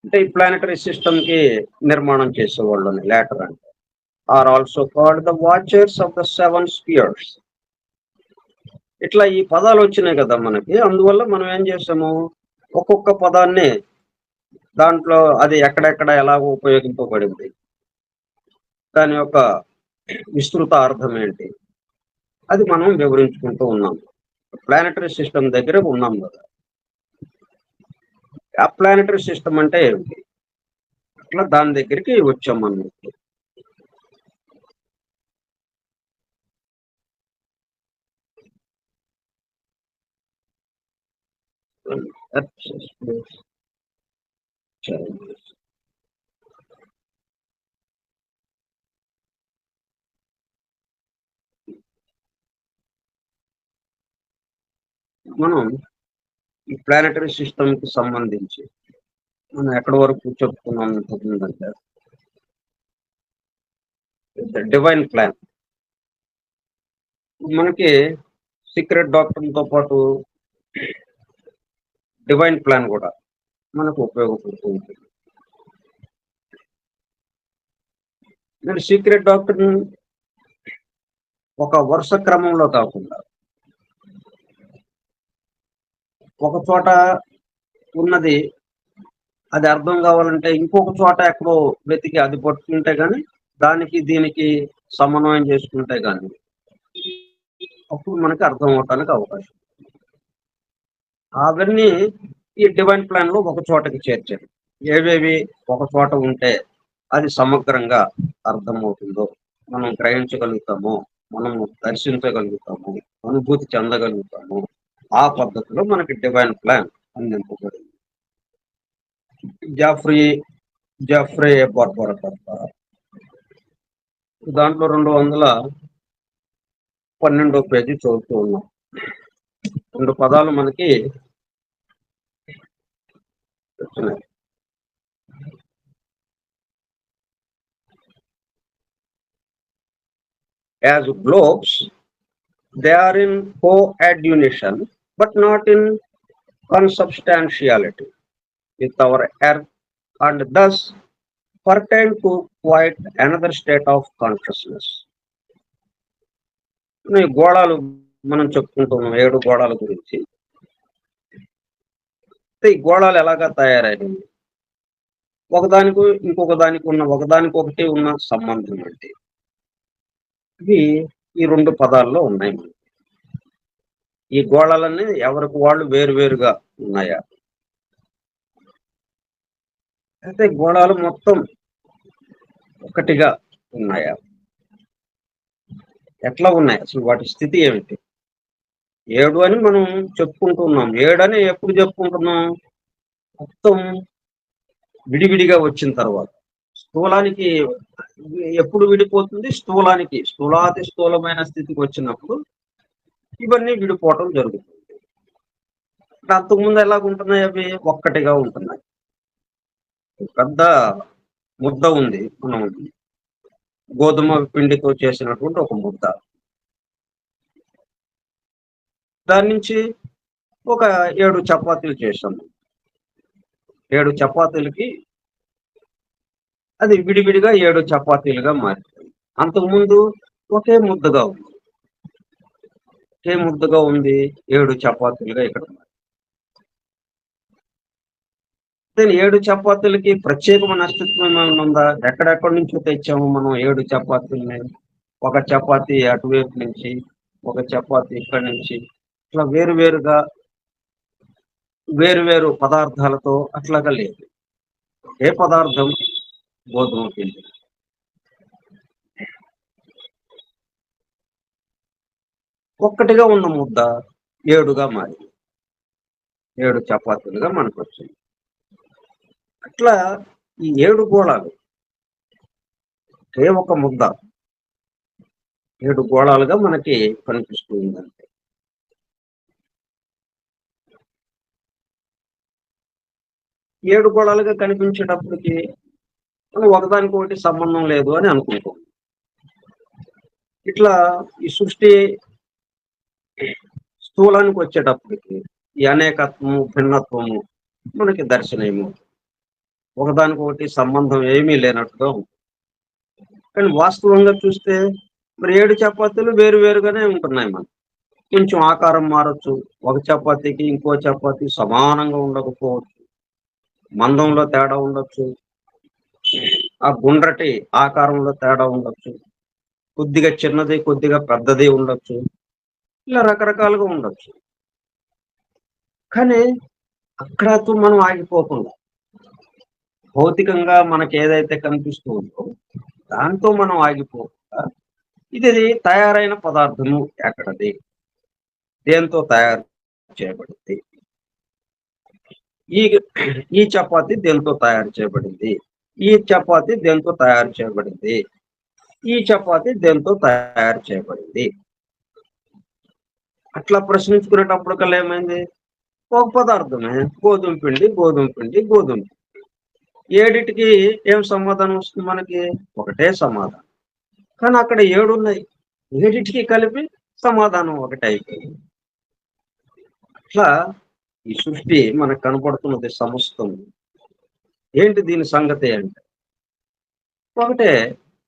అంటే ఈ ప్లానెటరీ సిస్టమ్ కి నిర్మాణం చేసేవాళ్ళని లేటర్ అంటే are also called the watchers of the seven spheres. ఇట్లా ఈ పదాలు వచ్చినాయి కదా మనకి, అందువల్ల మనం ఏం చేసాము, ఒక్కొక్క పదాన్ని దాంట్లో అది ఎక్కడెక్కడ ఎలా ఉపయోగింపబడింది, దాని యొక్క విస్తృత అర్థం ఏంటి, అది మనం వివరించుకుంటూ ఉన్నాం. ప్లానెటరీ సిస్టమ్ దగ్గర ఉన్నాం కదా. ఆ ప్లానెటరీ సిస్టమ్ అంటే ఏమిటి, అట్లా దాని దగ్గరికి వచ్చాం మనం. మనం ఈ ప్లానెటరీ సిస్టమ్ కి సంబంధించి మనం ఎక్కడి వరకు చెప్పుకున్నాం అంటే డివైన్ ప్లాన్. మనకి సీక్రెట్ డాక్టర్తో పాటు డివైన్ ప్లాన్ కూడా మనకు ఉపయోగపడుతూ ఉంటుంది. నేను సీక్రెట్ డాక్టర్ ఒక వరుస క్రమంలో కాకుండా ఒక చోట ఉన్నది అది అర్థం కావాలంటే ఇంకొక చోట ఎక్కడో వెతికి అది పట్టుకుంటే గాని, దానికి దీనికి సమన్వయం చేసుకుంటే గాని అప్పుడు మనకి అర్థం అవటానికి అవకాశం. అవన్నీ ఈ డివైన్ ప్లాన్ లో ఒక చోటకి చేర్చారు. ఏవేవి ఒక చోట ఉంటే అది సమగ్రంగా అర్థమవుతుందో, మనం గ్రహించగలుగుతాము, మనం దర్శించగలుగుతాము, అనుభూతి చెందగలుగుతాము, ఆ పద్ధతిలో మనకి డివైన్ ప్లాన్ అందింపబడింది. జాఫ్రీ జాఫ్రే బార్బరకర్త దాంట్లో 212 పేజీ చదువుతూ ఉన్నాం. 2 పదాలు మనకి వచ్చినాయి. As globes, they are in coadunation, but not in consubstantiality with our earth, and thus pertain to quite another state of consciousness. ఈ గోళాలు మనం చెప్పుకుంటున్నాం, 7 గోళాల గురించి. ఈ గోళాలు ఎలాగా తయారైనవి, ఒకదానికి ఇంకొక దానికి ఒకదానికొకటి ఉన్న సంబంధం అంటే ఇవి ఈ 2 పదాల్లో ఉన్నాయి. ఈ గోళాలన్నీ ఎవరికి వాళ్ళు వేరువేరుగా ఉన్నాయా, అయితే గోళాలు మొత్తం ఒకటిగా ఉన్నాయా, ఎట్లా ఉన్నాయి, అసలు వాటి స్థితి ఏమిటి? 7 అని మనం చెప్పుకుంటున్నాం. 7 అని ఎప్పుడు చెప్పుకుంటున్నాం, మొత్తం విడివిడిగా వచ్చిన తర్వాత. స్థూలానికి ఎప్పుడు విడిపోతుంది, స్థూలాతి స్థూలమైన స్థితికి వచ్చినప్పుడు ఇవన్నీ విడిపోవటం జరుగుతుంది. అంతకుముందు ఎలాగుంటున్నాయి, అవి ఒక్కటిగా ఉంటున్నాయి. పెద్ద ముద్ద ఉంది, మనం గోధుమ పిండితో చేసినటువంటి ఒక ముద్ద, దాని నుంచి ఒక 7 చపాతీలు చేసాము. 7 చపాతీలకి అది విడివిడిగా 7 చపాతీలుగా మారిపోయింది. అంతకుముందు ఒకే ముద్దగా ఉంది, 7 చపాతీలుగా ఇక్కడ ఉంది. 7 చపాతీలకి ప్రత్యేకమైన అస్తిత్వం ఏమైనా ఉందా? ఎక్కడెక్కడి నుంచో తెచ్చాము మనం 7 చపాతీలని. ఒక చపాతీ అటువైపు నుంచి, ఒక చపాతీ ఇక్కడి నుంచి, ఇట్లా వేరు పదార్థాలతో అట్లాగా లేదు. ఏ పదార్థం, గోధుమ పిండి. ఒక్కటిగా ఉన్న ముద్ద 7గా మారింది. 7 చపాతీలుగా మనకొచ్చింది. అట్లా ఈ 7 గోళాలు ఒకే ఒక ముద్ద 7 గోళాలుగా మనకి కనిపిస్తూ ఉందంతే. 7 గోళాలుగా కనిపించేటప్పటికి మనం ఒకదానికొకటి సంబంధం లేదు అని అనుకుంటాం. ఇట్లా ఈ సృష్టి స్థూలానికి వచ్చేటప్పటికి ఈ అనేకత్వము, భిన్నత్వము మనకి దర్శనమవుతుంది. ఒకదానికొకటి సంబంధం ఏమీ లేనట్టుగా ఉంటుంది. కానీ వాస్తవంగా చూస్తే మరి 7 చపాతీలు వేరు వేరుగానే ఉంటున్నాయి మనకి. కొంచెం ఆకారం మారొచ్చు. ఒక చపాతీకి ఇంకో చపాతీ సమానంగా ఉండకపోవచ్చు. మందంలో తేడా ఉండొచ్చు. ఆ గుండ్రటి ఆకారంలో తేడా ఉండొచ్చు. కొద్దిగా చిన్నది, కొద్దిగా పెద్దది ఉండొచ్చు. ఇలా రకరకాలుగా ఉండొచ్చు. కానీ అక్కడతో మనం ఆగిపోకుండా భౌతికంగా మనకేదైతే కనిపిస్తూ ఉందో దాంతో మనం ఆగిపోకుండా ఇది తయారైన పదార్థము ఎక్కడది? దేంతో తయారు చేయబడింది? ఈ ఈ చపాతీ దేంతో తయారు చేయబడింది? ఈ చపాతీ దేంతో తయారు చేయబడింది? ఈ చపాతీ దేంతో తయారు చేయబడింది? అట్లా ప్రశ్నించుకునేటప్పటికల్లా ఏమైంది? ఒక పదార్థమే గోధుమ పిండి, గోధుమ పిండి, గోధుమ పిండి. ఏడిటికి ఏం సమాధానం వస్తుంది మనకి? ఒకటే సమాధానం. కానీ అక్కడ 7 ఉన్నాయి. ఏడిటికి కలిపి సమాధానం ఒకటే అయిపోయింది. అట్లా ఈ సృష్టి మనకు కనపడుతున్నది సమస్తం. ఏంటి దీని సంగతి అంటే ఒకటే,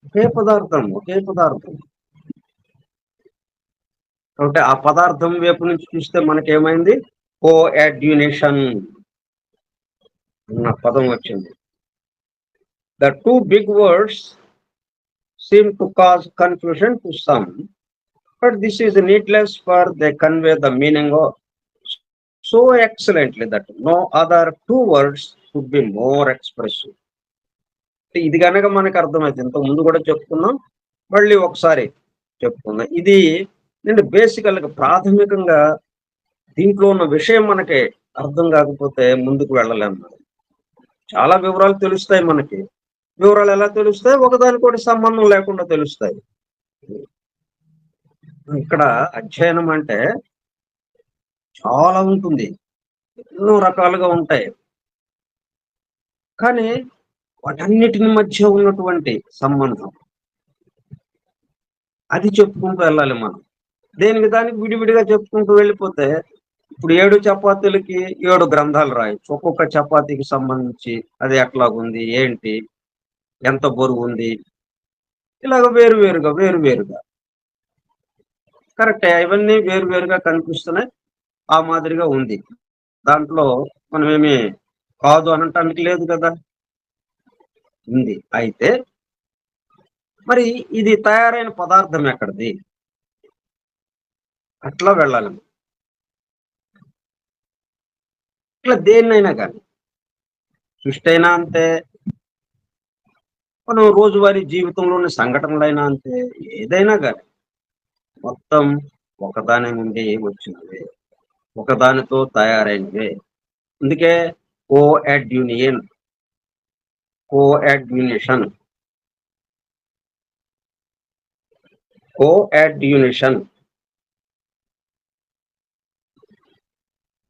ఒకే పదార్థం, ఒకే పదార్థం. కాబట్టి ఆ పదార్థం వైపు నుంచి చూస్తే మనకేమైంది? కోయాడ్యునేషన్ అన్న పదం వచ్చింది. The two big words seem to cause confusion to some, but this is needless, for they convey the meaning of so excellently that no other two words could be more expressive. ఇది కనుక మనకు అర్థమైతే ఇంతకు ముందు కూడా చెప్పుకున్నాం, మళ్ళీ ఒకసారి చెప్పుకుందాం. ఇది నేను బేసికల్గా ప్రాథమికంగా దీంట్లో ఉన్న విషయం మనకి అర్థం కాకపోతే ముందుకు వెళ్ళలేము. చాలా వివరాలు తెలుస్తాయి మనకి. వివరాలు ఎలా తెలుస్తాయి? ఒకదానికొకటి సంబంధం లేకుండా తెలుస్తాయి. ఇక్కడ అధ్యయనం అంటే చాలా ఉంటుంది. ఎన్నో రకాలుగా ఉంటాయి. కానీ వాటన్నిటిని మధ్య ఉన్నటువంటి సంబంధం అది చెప్పుకుంటూ వెళ్ళాలి మనం. దేనికి దానికి విడివిడిగా చెప్పుకుంటూ వెళ్ళిపోతే ఇప్పుడు 7 చపాతీలకి 7 గ్రంథాలు రాయొచ్చు. ఒక్కొక్క చపాతీకి సంబంధించి అది ఎట్లాగుంది, ఏంటి, ఎంత బరువు ఉంది, ఇలాగ వేరువేరుగా కరెక్టే. ఇవన్నీ వేరువేరుగా కనిపిస్తున్నాయి. ఆ మాదిరిగా ఉంది. దాంట్లో మనమేమి కాదు అనటానికి లేదు కదా, ఉంది. అయితే మరి ఇది తయారైన పదార్థం ఎక్కడిది? అట్లా వెళ్ళాలి. ఇట్లా దేన్నైనా కానీ సృష్టి అయినా అంతే, మనం రోజువారీ జీవితంలోని సంఘటనలైనా అంతే, ఏదైనా కానీ మొత్తం ఒకదాని నుండి వచ్చినవే, ఒకదానితో తయారైనవే. అందుకే కోయాడ్యునియన్, కోయాడ్యునేషన్, కోయాడ్యునేషన్,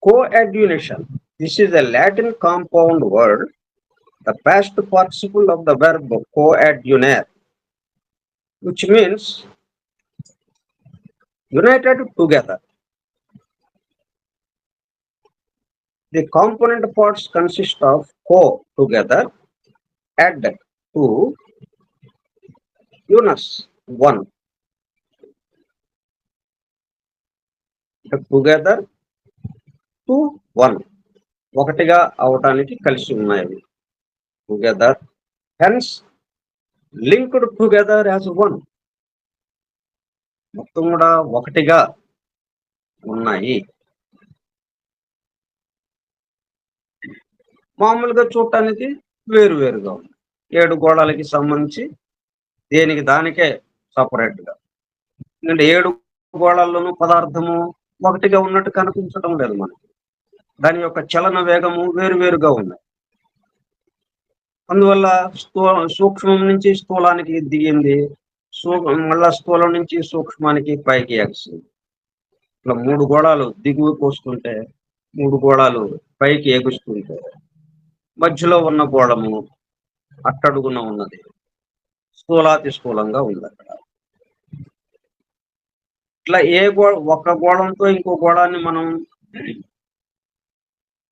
coadunation. This is a Latin compound word, the past participle of the verb coadunare, which means united together. The component parts consist of co together, add to, unus one. Together to one. ఒకటిగా అవటానికి కలిసి ఉన్నాయి. Together, hence linked together as one. మొత్తం కూడా ఒకటిగా ఉన్నాయి. మామూలుగా చూడటానికి వేరువేరుగా ఉంది. 7 గోళాలకి సంబంధించి దేనికి దానికే సపరేట్గా. ఎందుకంటే 7 గోళాల్లోనూ పదార్థము ఒకటిగా ఉన్నట్టు కనిపించడం లేదు మనకి. దాని యొక్క చలన వేగము వేరువేరుగా ఉన్నాయి. అందువల్ల సూక్ష్మం నుంచి స్థూలానికి దిగింది. మళ్ళా స్థూలం నుంచి సూక్ష్మానికి పైకి ఎగిసింది. ఇట్లా 3 గోళాలు దిగువకు వస్తుంటే, 3 గోళాలు పైకి ఎగుస్తుంటే, మధ్యలో ఉన్న గోళము అట్టడుగున ఉన్నది. స్థూలాతి స్థూలంగా ఉందక్కడ. ఇట్లా ఒక గోళంతో ఇంకో గోళాన్ని మనం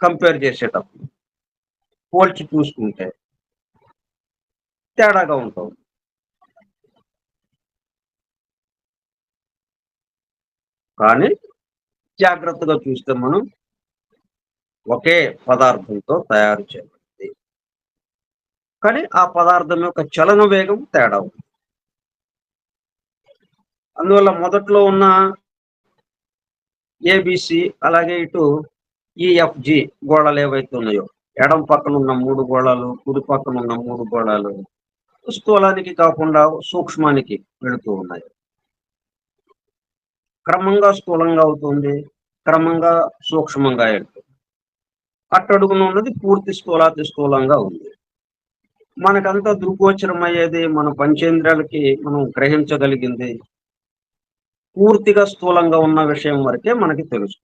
కంపేర్ చేసేటప్పుడు, పోల్చి చూసుకుంటే తేడాగా ఉంటాం. కానీ జాగ్రత్తగా చూస్తే మనం ఒకే పదార్థంతో తయారు చేయబడింది. కానీ ఆ పదార్థం యొక్క చలన వేగం తేడా ఉంది. అందువల్ల మొదట్లో ఉన్న ఏబిసి అలాగే ఇటు ఈఎఫ్జి గోళాలు ఏవైతే ఉన్నాయో, ఎడం పక్కన ఉన్న 3 గోళాలు, కుడి పక్కన ఉన్న 3 గోళాలు స్థూలానికి కాకుండా సూక్ష్మానికి వెళుతూ ఉన్నాయి. క్రమంగా స్థూలంగా అవుతుంది, క్రమంగా సూక్ష్మంగా వెళ్తుంది. అట్టడుగున ఉన్నది పూర్తి స్థూలాతి స్థూలంగా ఉంది. మనకంతా దృగ్గోచరం అయ్యేది, మన పంచేంద్రియాలకి మనం గ్రహించగలిగింది పూర్తిగా స్థూలంగా ఉన్న విషయం వరకే మనకి తెలుసు.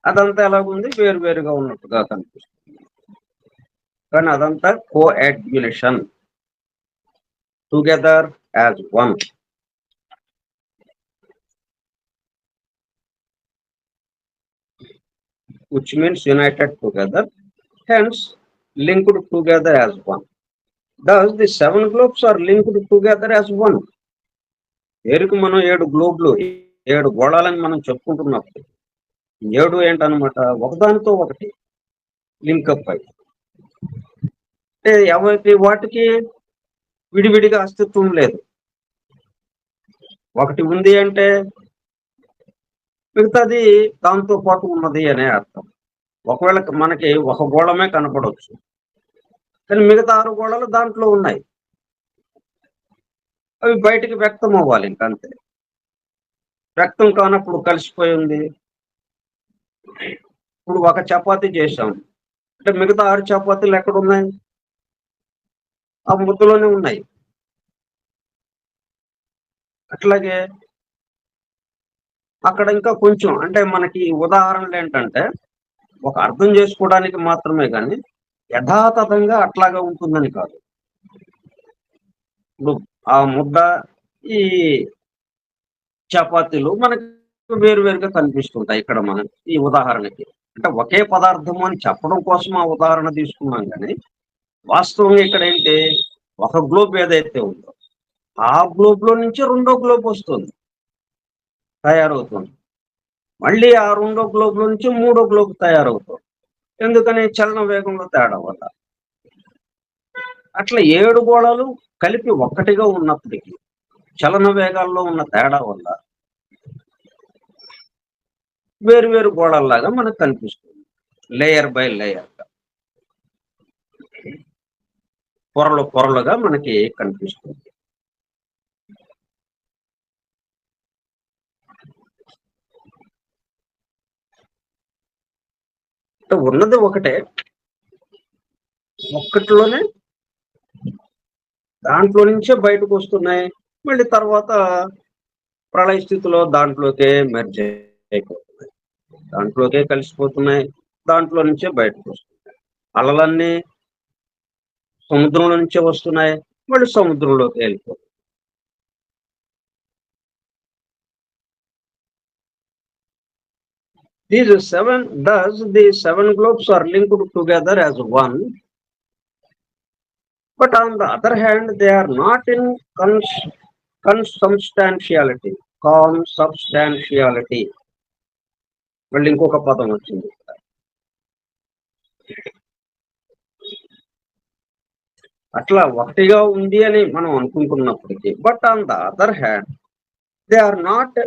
అదంతా ఎలాగుంది, వేరువేరుగా ఉన్నట్టుగా కనిపిస్తుంది. కానీ అదంతా coagulation, together as one. which means united together, hence linked together as one. Thus the 7 globes are linked together as one. పేరుకు మనం 7 గ్లోబ్లు, 7 గోళాలని మనం చెప్పుకుంటున్నప్పుడు 7 ఏంటనమాట, ఒకదానితో ఒకటి లింకప్ అయి, అంటే ఎవరికి వాటికి విడివిడిగా అస్తిత్వం లేదు. ఒకటి ఉంది అంటే మిగతాది దాంతో పాటు ఉన్నది అనే అర్థం. ఒకవేళ మనకి ఒక గోళమే కనపడవచ్చు, కానీ మిగతా 6 గోళాలు దాంట్లో ఉన్నాయి. అవి బయటికి వ్యక్తం అవ్వాలి, ఇంకంతే. వ్యక్తం కానప్పుడు కలిసిపోయి ఉంది. ఇప్పుడు ఒక చపాతీ చేశాం అంటే మిగతా 6 చపాతీలు ఎక్కడున్నాయి? ఆ ముద్దలోనే ఉన్నాయి. అట్లాగే అక్కడ ఇంకా కొంచెం, అంటే మనకి ఉదాహరణలు ఏంటంటే ఒక అర్థం చేసుకోవడానికి మాత్రమే, కానీ యథాతథంగా అట్లాగా ఉంటుందని కాదు. ఇప్పుడు ఆ ముద్ద, ఈ చపాతీలు మనకి వేరువేరుగా కనిపిస్తుంటాయి ఇక్కడ మనం ఈ ఉదాహరణకి. అంటే ఒకే పదార్థము అని చెప్పడం కోసం ఆ ఉదాహరణ తీసుకున్నాం, కానీ వాస్తవంగా ఇక్కడ ఏంటి, ఒక గ్లోబ్ ఏదైతే ఉందో ఆ గ్లోబ్ లో నుంచి రెండో గ్లోబ్ వస్తుంది, తయారవుతుంది. మళ్ళీ ఆ రెండో గ్లోబ్ లో నుంచి మూడో గ్లోబ్ తయారవుతుంది. ఎందుకని? చలన వేగంలో తేడా వల్ల. అట్లా 7 గోళాలు కలిపి ఒక్కటిగా ఉన్నప్పటికీ చలన వేగాల్లో ఉన్న తేడా వల్ల వేరు గోళాల్లాగా మనకు కనిపిస్తుంది, లేయర్ బై లేయర్ గా, పొరలుగా మనకి కనిపిస్తుంది. ఉన్నది ఒకటే, ఒక్కటిలోనే దాంట్లో నుంచే బయటకు వస్తున్నాయి. మళ్ళీ తర్వాత ప్రళయ స్థితిలో దాంట్లోకే మెర్జ్ అయిపోతున్నాయి, దాంట్లోకే కలిసిపోతున్నాయి, దాంట్లో నుంచే బయటకు వస్తున్నాయి. అలలన్నీ సముద్రంలో నుంచే వస్తున్నాయి, మళ్ళీ సముద్రంలోకి వెళ్ళిపోతున్నాయి. The 7 globes are linked together as one, but on the other hand, they are not in consubstantiality. Consubstantiality. మళ్ళీ ఇంకొక పదం వచ్చింది. అట్లా ఒకటిగా ఉంది అని మనం అనుకుంటున్నప్పటికీ, but on the other hand they are not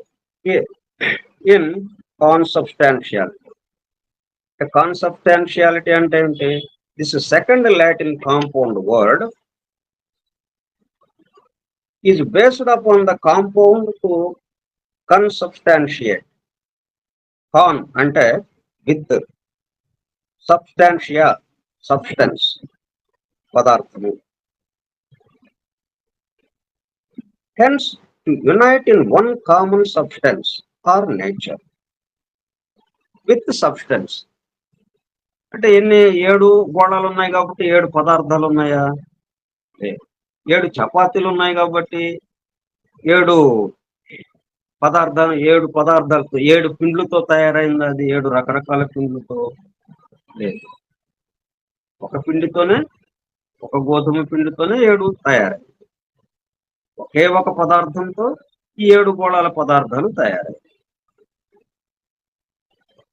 in consubstantiality. Consubstantiality అంటే ఏంటి? This second Latin compound word is based upon the compound to consubstantiate. Con అంటే with, substantia substance పదార్థము. Hence to unite in one common substance or nature with substance. అంటే ఎన్ని 7 గోళాలు ఉన్నాయి కాబట్టి 7 పదార్థాలు ఉన్నాయా? లేదు. 7 చపాతీలు ఉన్నాయి కాబట్టి 7 పదార్థాలతో 7 పిండ్లతో తయారైంది. అది 7 రకరకాల పిండ్లతో లేదు. ఒక పిండితోనే, ఒక గోధుమ పిండితోనే 7 తయారయ్యాయి. ఒకే ఒక పదార్థంతో ఈ 7 గోళాల పదార్థాలు తయారయ్యాయి.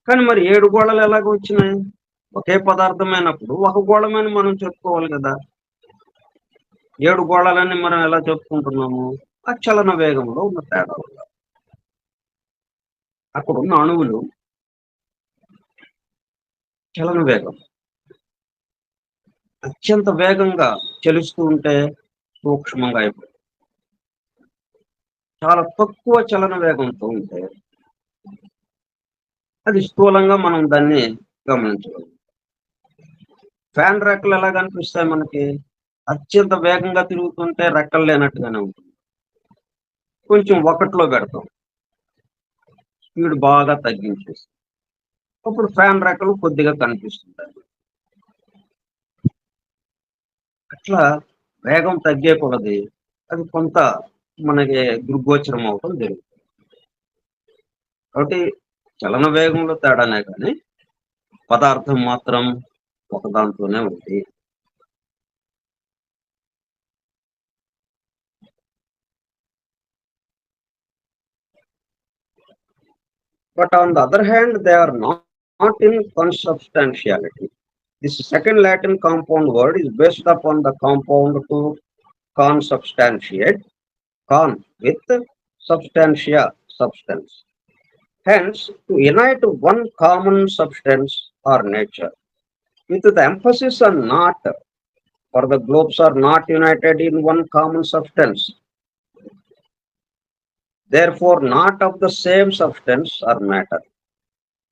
కానీ మరి 7 గోళాలు ఎలాగ వచ్చినాయి? ఒకే పదార్థమైనప్పుడు ఒక గోళమని మనం చెప్పుకోవాలి కదా. 7 గోళాలని మనం ఎలా చెప్పుకుంటున్నాము? అచలన వేగంలో ఉన్న తేడా వల్ల. అక్కడున్న అణువులు చలన వేగం అత్యంత వేగంగా చలిస్తూ ఉంటే సూక్ష్మంగా అయిపోతుంది. చాలా తక్కువ చలన వేగంతో ఉంటే అది స్థూలంగా మనం దాన్ని గమనించగలం. ఫ్యాన్ రెక్కలు ఎలా కనిపిస్తాయి మనకి? అత్యంత వేగంగా తిరుగుతుంటే రెక్కలు లేనట్టుగానే ఉంటుంది. కొంచెం ఒకటిలో పెడతాం, స్పీడ్ బాగా తగ్గించేస్తాం, అప్పుడు ఫ్యాన్ రెక్కలు కొద్దిగా కనిపిస్తుంటాయి. అట్లా వేగం తగ్గే కొలది అది కొంత మనకి దుర్గోచరం అవటం జరుగుతుంది. కాబట్టి చలన వేగంలో తేడానే కానీ పదార్థం మాత్రం ఒకదాంతోనే ఉంది. But on the other hand, they are not in consubstantiality. This second Latin compound word is based upon the compound to consubstantiate, con with substantia, substance. Hence, to unite one common substance or nature, with the emphasis on not, for the globes are not united in one common substance. Therefore, not of the same substance or matter.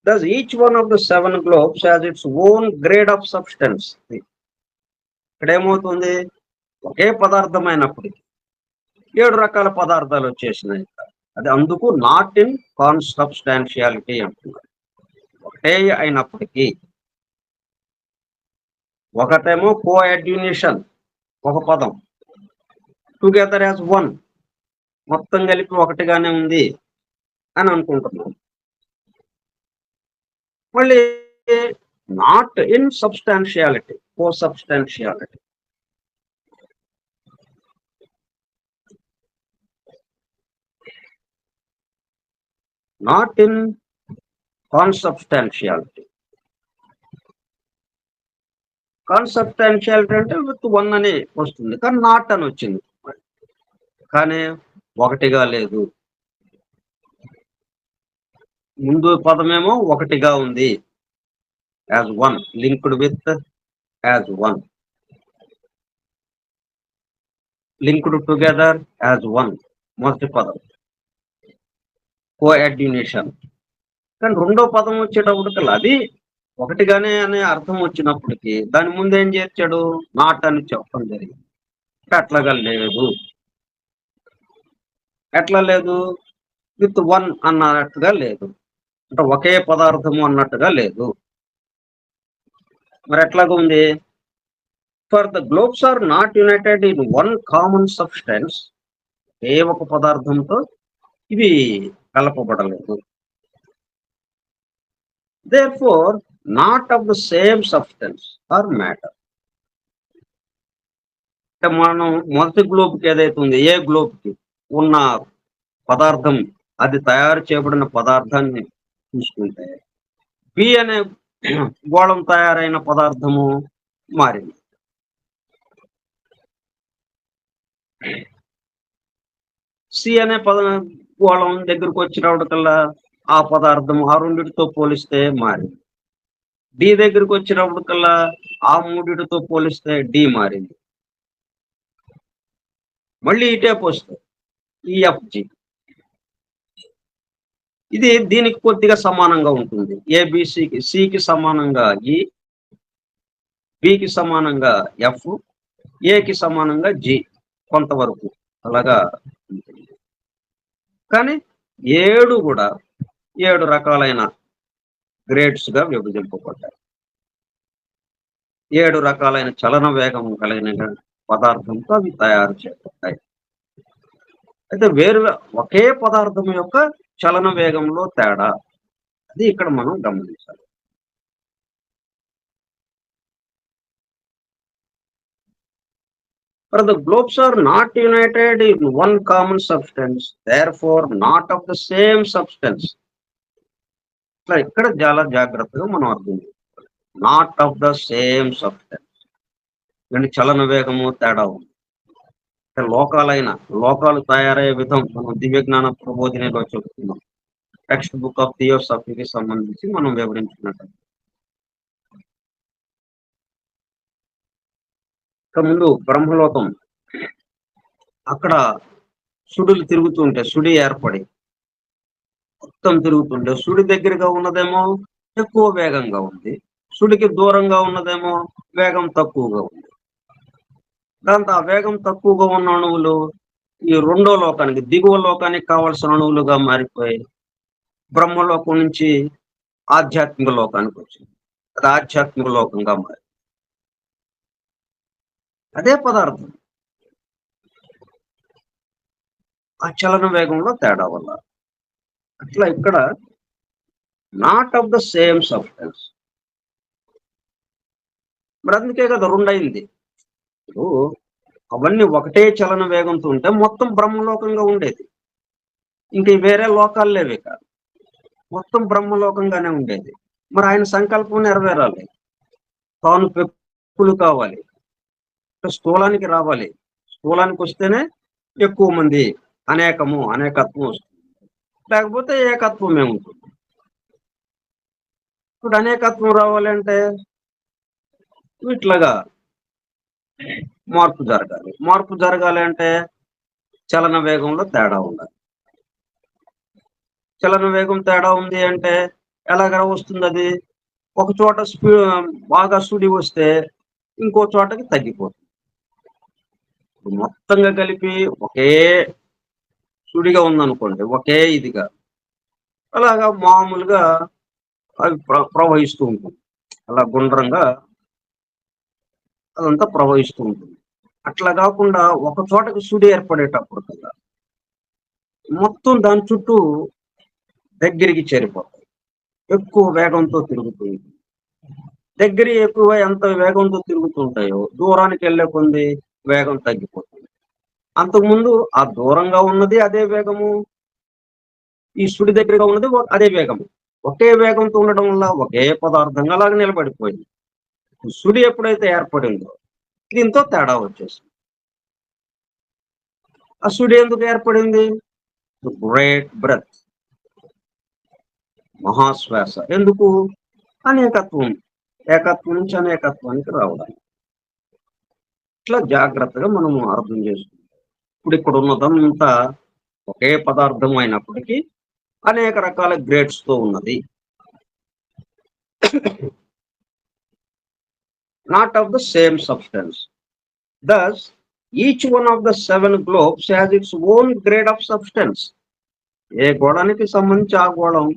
Thus, each one of the 7 globes has its own grade of substance. ఇక్కడ ఏమవుతుంది? ఒకే పదార్థమైనప్పటికీ 7 రకాల పదార్థాలు వచ్చేసినాయి. అది అందుకు not in కాన్సబ్స్టాన్షియాలిటీ అంటున్నారు. ఒకటే అయినప్పటికీ ఒకటేమో కోఅడ్యునేషన్, ఒక పదం, టుగెదర్ యాజ్ వన్, మొత్తం కలిపి ఒకటిగానే ఉంది అని అనుకుంటున్నాం. మళ్ళీ not in substantiality, consubstantiality. Not in consubstantiality. Consubstantiality అంటే విత్ 1 అని వస్తుంది, కానీ నాట్ అని వచ్చింది. కానీ ఒకటిగా లేదు. ముందు పదమేమో ఒకటిగా ఉంది, as one, linked with as one, linked together as one, మొదటి పదం కోఅడ్యునేషన్. కానీ రెండో పదం వచ్చేటప్పటికల్లా అది ఒకటిగానే అనే అర్థం వచ్చినప్పటికీ దాని ముందు ఏం చేర్చాడు? నాట్ అని చెప్పడం జరిగింది. అట్లాగా లేదు. ఎట్లా లేదు? విత్ 1 అన్నట్టుగా లేదు, అంటే ఒకే పదార్థము అన్నట్టుగా లేదు. మరి ఎట్లాగా ఉంది? For the globes are not united in one common substance. ఏ ఒక పదార్థంతో ఇవి కలపబడలేదు. Therefore, not of the same substance or matter. అంటే మనం మొదటి గ్లోబ్కి ఏదైతే ఉంది, ఏ గ్లోబ్కి ఉన్న పదార్థం, అది తయారు చేయబడిన పదార్థాన్ని చూసుకుంటే బి అనే గోళం తయారైన పదార్థము మారింది. సి అనే గోళం దగ్గరకు వచ్చినప్పటికల్లా ఆ పదార్థం ఆ రెండిటితో పోలిస్తే మారింది. డి దగ్గరకు వచ్చినప్పటికల్లా ఆ మూడిటితో పోలిస్తే డి మారింది. మళ్ళీ ఇటేపు వస్తాయి ఈఎఫ్జి. ఇది దీనికి కొద్దిగా సమానంగా ఉంటుంది. ఏబిసికి, సికి సమానంగా ఈ, బికి సమానంగా ఎఫ్, ఏకి సమానంగా జి కొంతవరకు అలాగా ఉంటుంది. కానీ 7 కూడా 7 రకాలైన గ్రేడ్స్ గా విభజింపబడ్డాయి. 7 రకాలైన చలన వేగం కలిగిన పదార్థంతో అవి తయారు చేయబడ్డాయి. అయితే ఒకే పదార్థం యొక్క చలన వేగంలో తేడా, అది ఇక్కడ మనం గమనించాలి. For the globes are not united in one common substance, therefore not of the same substance. ఇట్లా ఇక్కడ చాలా జాగ్రత్తగా మనం అర్థం చేసుకోవాలి. Not of the same substance. అంటే చలన వేగము తేడా ఉంది. లోకాలు తయారయ్యే విధం మనం దివ్య జ్ఞాన ప్రబోధినిలో చెబుతున్నాం. టెక్స్ట్ బుక్ ఆఫ్ థియోసఫీకి సంబంధించి మనం వివరించినట్టు. ఇక ముందు బ్రహ్మలోకం, అక్కడ సుడులు తిరుగుతుంటే, సుడి ఏర్పడి మొత్తం తిరుగుతుంటే, సుడి దగ్గరగా ఉన్నదేమో ఎక్కువ వేగంగా ఉంది, సుడికి దూరంగా ఉన్నదేమో వేగం తక్కువగా ఉంది. దాంతో ఆ వేగం తక్కువగా ఉన్న అణువులు ఈ రెండో లోకానికి, దిగువ లోకానికి కావాల్సిన అణువులుగా మారిపోయి బ్రహ్మలోకం నుంచి ఆధ్యాత్మిక లోకానికి వచ్చింది. అది ఆధ్యాత్మిక లోకంగా మారి అదే పదార్థం ఆ చలన వేగంలో తేడా వల్ల. అట్లా ఇక్కడ not of the same substance. మరి అందుకే కదా రెండైంది. ఇప్పుడు అవన్నీ ఒకటే చలన వేగంతో ఉంటే మొత్తం బ్రహ్మలోకంగా ఉండేది. ఇంక వేరే లోకాలు లేవే కాదు, మొత్తం బ్రహ్మలోకంగానే ఉండేది. మరి ఆయన సంకల్పం నెరవేరాలి, తాను పెక్కులు కావాలి, స్థూలానికి రావాలి. స్థూలానికి వస్తేనే ఎక్కువ మంది, అనేకత్వం వస్తుంది. లేకపోతే ఏకత్వమే ఉంటుంది. ఇప్పుడు అనేకత్వం రావాలంటే ఇట్లాగా మార్పు జరగాలి అంటే చలన వేగంలో తేడా ఉండాలి. చలన వేగం తేడా ఉంది అంటే ఎలాగ వస్తుంది? అది ఒక చోట బాగా సుడి వస్తే ఇంకో చోటకి తగ్గిపోతుంది. మొత్తంగా కలిపి ఒకే సుడిగా ఉందనుకోండి, ఒకే ఇదిగా, అలాగా మామూలుగా అవి ప్రవహిస్తూ ఉంటుంది. అలా గుండ్రంగా అదంతా ప్రవహిస్తూ ఉంటుంది. అట్లా కాకుండా ఒక చోటకి సుడి ఏర్పడేటప్పుడు కదా మొత్తం దాని చుట్టూ దగ్గరికి చేరిపోతాయి, ఎక్కువ వేగంతో తిరుగుతుంది. ఎక్కువ ఎంత వేగంతో తిరుగుతుంటాయో దూరానికి వెళ్ళే కొంది వేగం తగ్గిపోతుంది. అంతకుముందు ఆ దూరంగా ఉన్నది అదే వేగము, ఈ సుడి దగ్గరగా ఉన్నది అదే వేగము. ఒకే వేగంతో ఉండడం వల్ల ఒకే పదార్థంగా అలాగే నిలబడిపోయింది. సుడి ఎప్పుడైతే ఏర్పడిందో దీంతో తేడా వచ్చేసింది. ఆ సుడి ఎందుకు ఏర్పడింది? గ్రేట్ బ్రెత్, మహాశ్వాస. ఎందుకు? అనేకత్వం, ఏకత్వం నుంచి అనేకత్వానికి రావడానికి. ఇట్లా జాగ్రత్తగా మనము అర్థం చేసుకుంటాం. ఇప్పుడు ఇక్కడ ఉన్నదంతా ఒకే పదార్థం అయినప్పటికీ అనేక రకాల గ్రేడ్స్ తో ఉన్నది. not of the same substance. Thus, each one of the 7 globes has its own grade of substance. ఏ గోళానికి సంబంధించి ఆ గోళం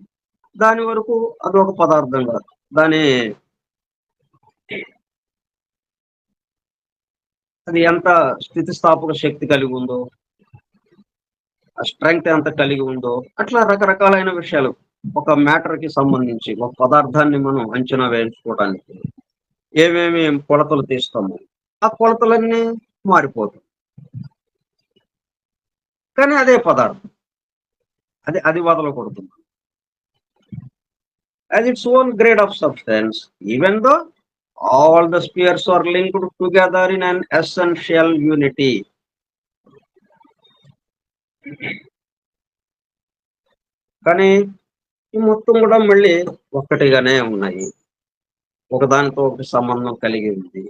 దాని వరకు అదొక పదార్థంగా, అది ఎంత స్థితిస్థాపక శక్తి కలిగి ఉందో, ఆ స్ట్రెంగ్త్ ఎంత కలిగి ఉందో, అట్లా రకరకాలైన విషయాలు ఒక మ్యాటర్ కి సంబంధించి, ఒక పదార్థాన్ని మనం అంచనా వేయించుకోవడానికి ఏమేమి కొలతలు తీస్తాము, ఆ కొలతలన్నీ మారిపోతాయి. కానీ అదే పదార్థం, అది వదలకూడదు. As its own grade of substance, even though all the spheres are linked together in an essential unity. కానీ ఈ మొత్తం కూడా మళ్ళీ ఒక్కటిగానే ఉన్నాయి, ఒకదానితో ఒకటి సంబంధం కలిగి ఉంది.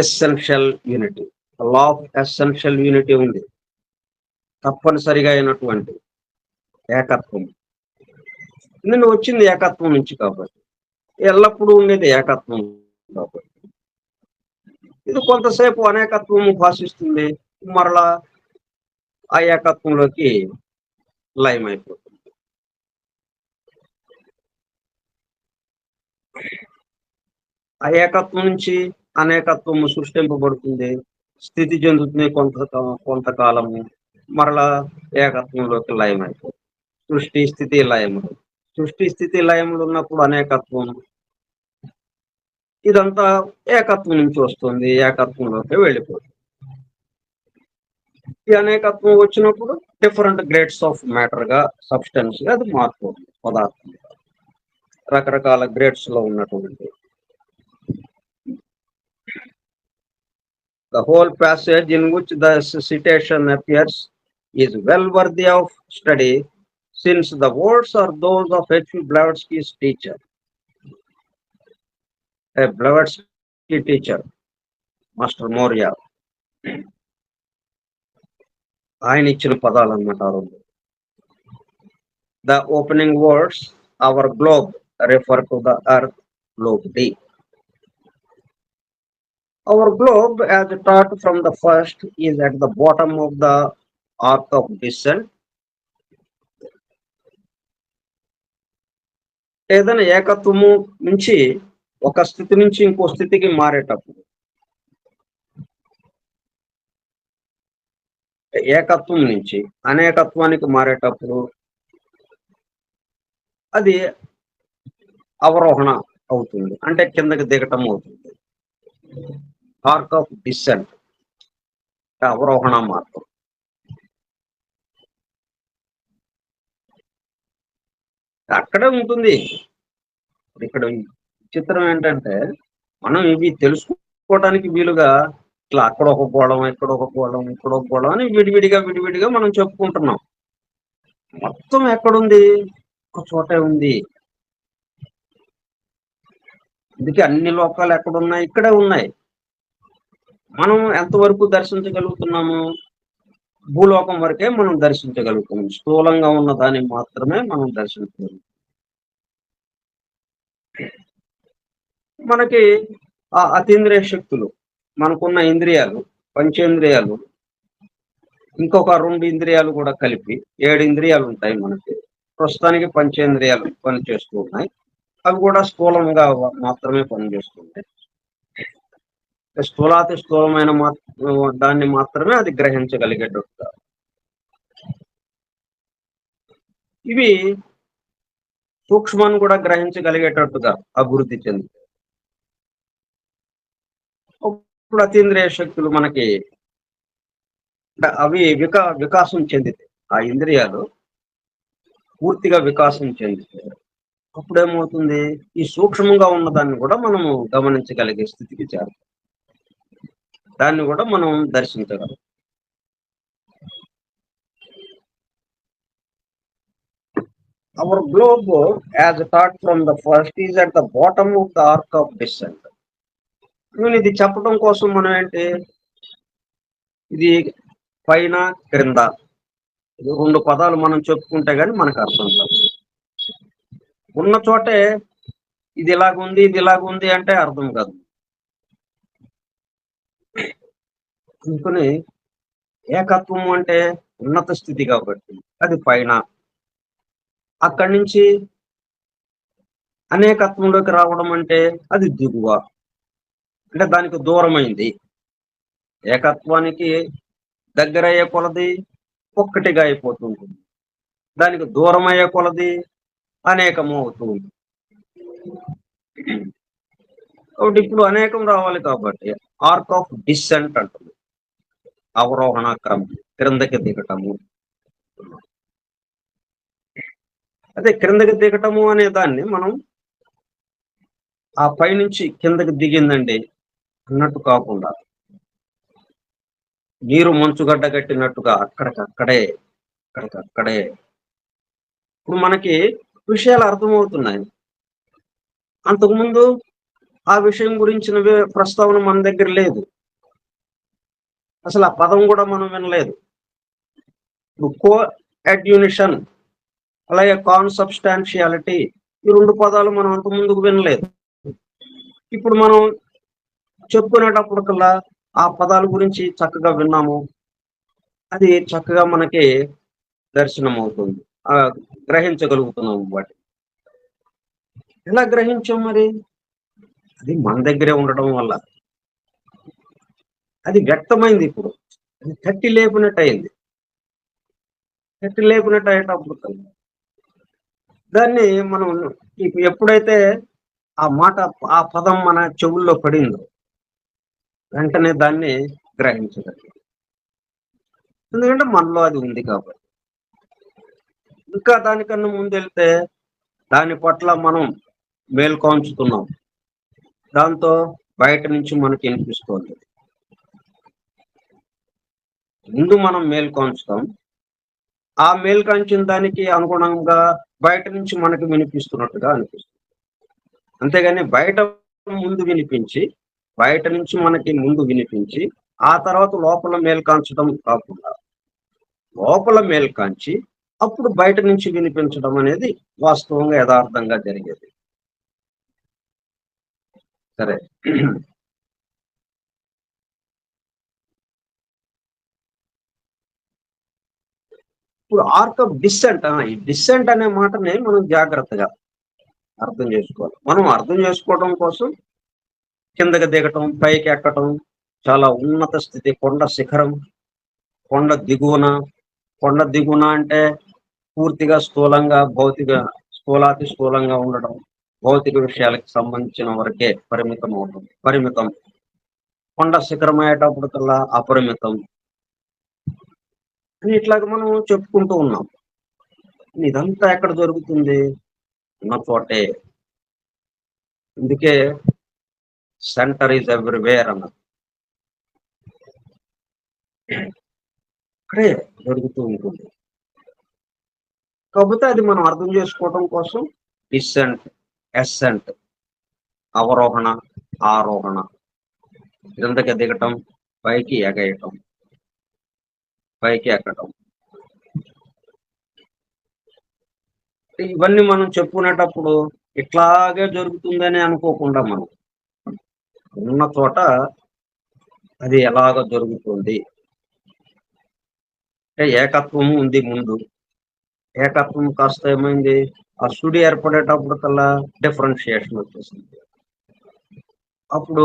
Essential unity. Law of essential unity ఉంది. తప్పనిసరిగా అయినటువంటి ఏకత్వం. నిన్ను వచ్చింది ఏకత్వం నుంచి కాబట్టి, ఎల్లప్పుడూ ఉండేది ఏకత్వం కాబట్టి. ఇది కొంతసేపు అనేకత్వము భాషిస్తుంది, మరలా ఆ ఏకత్వంలోకి లయమైపోతుంది. ఆ ఏకత్వం నుంచి అనేకత్వము సృష్టింపబడుతుంది, స్థితి చెందుతుంది కొంతకాలము, మరలా ఏకత్వంలోకి లయమైపోతుంది. సృష్టి స్థితి లయములు. సృష్టి స్థితి లయములు ఉన్నప్పుడు అనేకత్వం. ఇదంతా ఏకత్వం నుంచి వస్తుంది, ఏకత్వంలోకి వెళ్ళిపోతుంది. ఈ అనేకత్వం వచ్చినప్పుడు డిఫరెంట్ గ్రేడ్స్ ఆఫ్ మ్యాటర్ గా, సబ్స్టెన్స్ గా అది మారుతుంది. పదార్థం రకరకాల గ్రేడ్స్ లో ఉన్నటువంటి. The whole passage in which the citation appears is well worthy of study, since the words are those of H.P. Blavatsky's teacher. A Blavatsky teacher, Master Moria. ఆయన ఇచ్చిన పదాలు అన్నమాట. The opening words, our globe, refer to the earth, globe D. Our globe, as taught from the first, is at the bottom of the arc of descent. ఏదైనా ఏకత్వము నుంచి ఒక స్థితి నుంచి ఇంకో స్థితికి మారేటప్పుడు, ఏకత్వం నుంచి అనేకత్వానికి మారేటప్పుడు అది అవరోహణ అవుతుంది, అంటే కిందకి దిగటం అవుతుంది. ఆర్క్ ఆఫ్ డిసెంట్, అవరోహణ మార్గం. అక్కడే ఉంటుంది. ఇక్కడ చిత్రం ఏంటంటే, మనం ఇవి తెలుసుకోవడానికి వీలుగా ఇట్లా అక్కడ ఒక గోళం, ఇక్కడ ఒక గోళం, ఇక్కడ ఒక గోళం అని విడివిడిగా మనం చెప్పుకుంటున్నాం. మొత్తం ఎక్కడుంది? ఒక చోటే ఉంది. అందుకే అన్ని లోకాలు ఎక్కడున్నాయి? ఇక్కడే ఉన్నాయి. మనం ఎంతవరకు దర్శించగలుగుతున్నాము? భూలోకం వరకే మనం దర్శించగలుగుతాం. స్థూలంగా ఉన్న దాన్ని మాత్రమే మనం దర్శించగలుగుతాం. మనకి ఆ అతీంద్రియ శక్తులు, మనకున్న ఇంద్రియాలు, పంచేంద్రియాలు, ఇంకొక 2 ఇంద్రియాలు కూడా కలిపి 7 ఇంద్రియాలు ఉంటాయి మనకి. ప్రస్తుతానికి పంచేంద్రియాలు పనిచేస్తూ ఉన్నాయి. అవి కూడా స్థూలంగా మాత్రమే పనిచేస్తున్నాయి. స్థూలాతి స్థూలమైన దాన్ని మాత్రమే అది గ్రహించగలిగేటట్టుగా. ఇవి సూక్ష్మాన్ని కూడా గ్రహించగలిగేటట్టుగా అభివృద్ధి చెందుతాయి. ఇప్పుడు అతీంద్రియ శక్తులు మనకి అవి వికాసం చెందితే, ఆ ఇంద్రియాలు పూర్తిగా వికాసం చెందితే అప్పుడేమవుతుంది? ఈ సూక్ష్మంగా ఉన్న దాన్ని కూడా మనము గమనించగలిగే స్థితికి చేరుతాం. దాన్ని కూడా మనం దర్శించగలం. Our globe, as taught from the first, is at the bottom of the arc of descent. ఇది చెప్పడం కోసం మనం ఏంటి, ఇది పైన క్రింద, ఇది 2 పదాలు మనం చెప్పుకుంటే గానీ మనకు అర్థం కాదు. ఉన్న చోటే ఇది ఇలాగుంది, ఇది ఇలాగుంది అంటే అర్థం కాదు. అందుకని ఏకత్వం అంటే ఉన్నత స్థితి కాబట్టి అది పైన, అక్కడి నుంచి అనేకత్వంలోకి రావడం అంటే అది దిగువ, అంటే దానికి దూరమైంది. ఏకత్వానికి దగ్గరయ్యే కొలది ఒక్కటిగా అయిపోతుంటుంది, దానికి దూరం అయ్యే కొలది అనేకము అవుతుంది. కాబట్టి ఇప్పుడు అనేకం రావాలి కాబట్టి ఆర్క్ ఆఫ్ డిసెంట్ అంటుంది. అవరోహణ క్రమం, క్రిందకి దిగటము. అదే క్రిందకి దిగటము అనే దాన్ని మనం ఆ పైనుంచి కిందకి దిగిందండి అన్నట్టు కాకుండా, నీరు మంచుగడ్డ కట్టినట్టుగా అక్కడికక్కడే. ఇప్పుడు మనకి విషయాలు అర్థమవుతున్నాయి. అంతకుముందు ఆ విషయం గురించిన ప్రస్తావన మన దగ్గర లేదు. అసలు ఆ పదం కూడా మనం వినలేదు. ఇప్పుడు కో అడ్యూనిషన్ అలాగే కాన్సబ్స్టాన్షియాలిటీ ఈ 2 పదాలు మనం అంత ముందుకు వినలేదు. ఇప్పుడు మనం చెప్పుకునేటప్పటికల్లా ఆ పదాల గురించి చక్కగా విన్నాము. అది చక్కగా మనకి దర్శనం అవుతుంది. గ్రహించగలుగుతున్నాము వాటిని. ఎలా గ్రహించాం మరి? అది మన దగ్గరే ఉండటం వల్ల. అది వ్యక్తమైంది ఇప్పుడు. అది తట్టి లేపినట్టయింది. తట్టి లేపినట్టు అయ్యేటప్పటికల్లా దాన్ని మనం ఎప్పుడైతే ఆ మాట, ఆ పదం మన చెవుల్లో పడిందో వెంటనే దాన్ని గ్రహించగలిగాం. ఎందుకంటే మనలో అది ఉంది కాబట్టి. ఇంకా దానికన్నా ముందెళ్తే దాని పట్ల మనం మేల్కొంచుతున్నాం. దాంతో బయట నుంచి మనకి వినిపిస్తోంది. ముందు మనం మేల్కొంచుతాం. ఆ మేల్కొంచిన దానికి అనుగుణంగా బయట నుంచి మనకు వినిపిస్తున్నట్టుగా అనిపిస్తుంది. అంతేగాని ముందు వినిపించి, బయట నుంచి మనకి ముందు వినిపించి, ఆ తర్వాత లోపల మేల్కాంచడం కాకుండా, లోపల మేల్కాంచి, అప్పుడు బయట నుంచి వినిపించడం అనేది వాస్తవంగా యథార్థంగా జరిగేది. సరే. ఇప్పుడు ఆర్క్ ఆఫ్ డిసెంట్ ఈ డిసెంట్ అనే మాటని మనం జాగ్రత్తగా అర్థం చేసుకోవాలి. మనం అర్థం చేసుకోవడం కోసం కిందకి దిగటం, పైకి ఎక్కటం, చాలా ఉన్నత స్థితి కొండ శిఖరం, కొండ దిగువన, కొండ దిగువన అంటే పూర్తిగా స్థూలంగా, స్థూలాతి స్థూలంగా ఉండడం, భౌతిక విషయాలకు సంబంధించిన వరకే పరిమితం అవడం, పరిమితం. కొండ శిఖరం అయ్యేటప్పటికల్లా అపరిమితం. అని ఇట్లాగ మనం చెప్పుకుంటూ ఉన్నాం. ఇదంతా ఎక్కడ జరుగుతుంది? ఉన్న చోటే. అందుకే సెంటర్ ఈజ్ ఎవ్రీవేర్ అన్నది. ఇక్కడే జరుగుతూ ఉంటుంది. కాకపోతే అది మనం అర్థం చేసుకోవడం కోసం డిసెంట్, అసెంట్, అవరోహణ, ఆరోహణ, కిందకి దిగటం, పైకి ఎగయటం, పైకి ఎక్కటం. ఇవన్నీ మనం చెప్పుకునేటప్పుడు ఇట్లాగే జరుగుతుందని అనుకోకుండా మనం ఉన్న చోట అది ఎలాగ జరుగుతుంది అంటే ఏకత్వం ఉంది ముందు. ఏకత్వం కాస్త ఏమైంది? ఆ సుడి ఏర్పడేటప్పటికల్లా డిఫరెన్షియేషన్ వచ్చేసింది. అప్పుడు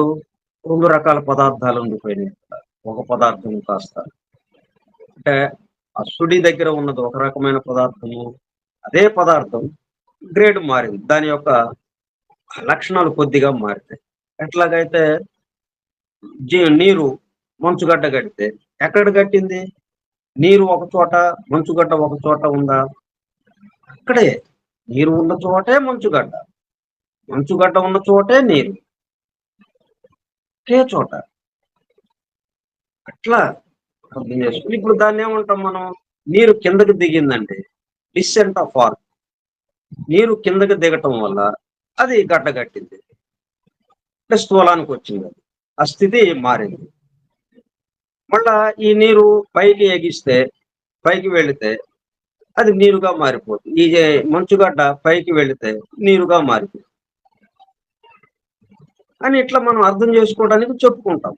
2 రకాల పదార్థాలు ఉండిపోయినాయి. ఒక పదార్థం కాస్త అంటే ఆ సుడి దగ్గర ఉన్నది ఒక రకమైన పదార్థము. అదే పదార్థం గ్రేడ్ మారింది. దాని యొక్క లక్షణాలు కొద్దిగా మారినాయి. ఎట్లాగైతే నీరు మంచుగడ్డ కడితే ఎక్కడ కట్టింది? నీరు ఒక చోట, మంచుగడ్డ ఒక చోట ఉందా? అక్కడే నీరు ఉన్న చోటే మంచుగడ్డ, మంచుగడ్డ ఉన్న చోటే నీరు, ఒకే చోట. అట్లా అర్థం చేసుకుని ఇప్పుడు దాన్ని ఏమంటాం మనం? నీరు కిందకి దిగిందంటే డిసెంట్ ఆఫ్ ఆర్క్. నీరు కిందకి దిగటం వల్ల అది గడ్డ కట్టింది, స్థూలానికి వచ్చింది. ఆ స్థితి మారింది. మళ్ళా ఈ నీరు పైకి ఎగిస్తే, పైకి వెళితే అది నీరుగా మారిపోతుంది. ఈ మంచుగడ్డ పైకి వెళితే నీరుగా మారిపోతుంది అని ఇట్లా మనం అర్థం చేసుకోవడానికి చెప్పుకుంటాం.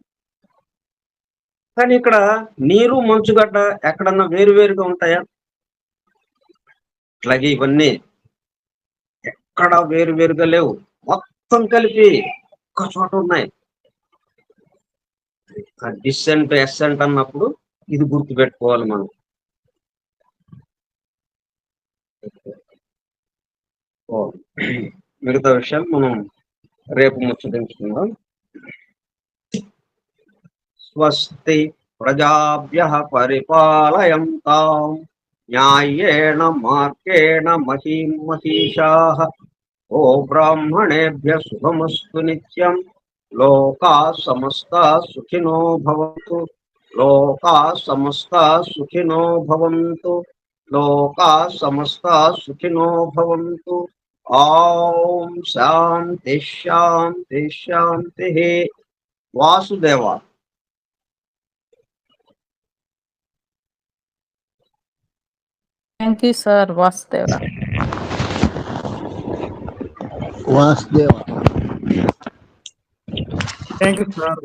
కానీ ఇక్కడ నీరు, మంచుగడ్డ ఎక్కడన్నా వేరువేరుగా ఉంటాయా? అట్లాగే ఇవన్నీ ఎక్కడ వేరువేరుగా లేవు, మొత్తం కలిపి ఒక్క చోట ఉన్నాయి. డిసెంట్, ఎసెంట్ అన్నప్పుడు ఇది గుర్తుపెట్టుకోవాలి మనం. మిగతా విషయాలు మనం రేపు ముచ్చటించుకుందాం. స్వస్తి ప్రజాభ్యః పరిపాలయంతాం న్యాయేణ మార్గేణ మహీం మహీషాః. ఓ బ్రాహ్మణేభ్యః శుభమస్తు నిత్యం. లోకాః సమస్తాః సుఖినో భవంతు. లోకాః సమస్తాః సుఖినో భవంతు. లోకాః సమస్తాః సుఖినో భవంతు. ఓం శాంతి శాంతి శాంతి. Vasudeva. Thank you sir Vasudeva. Vasudeva. Thank you sir.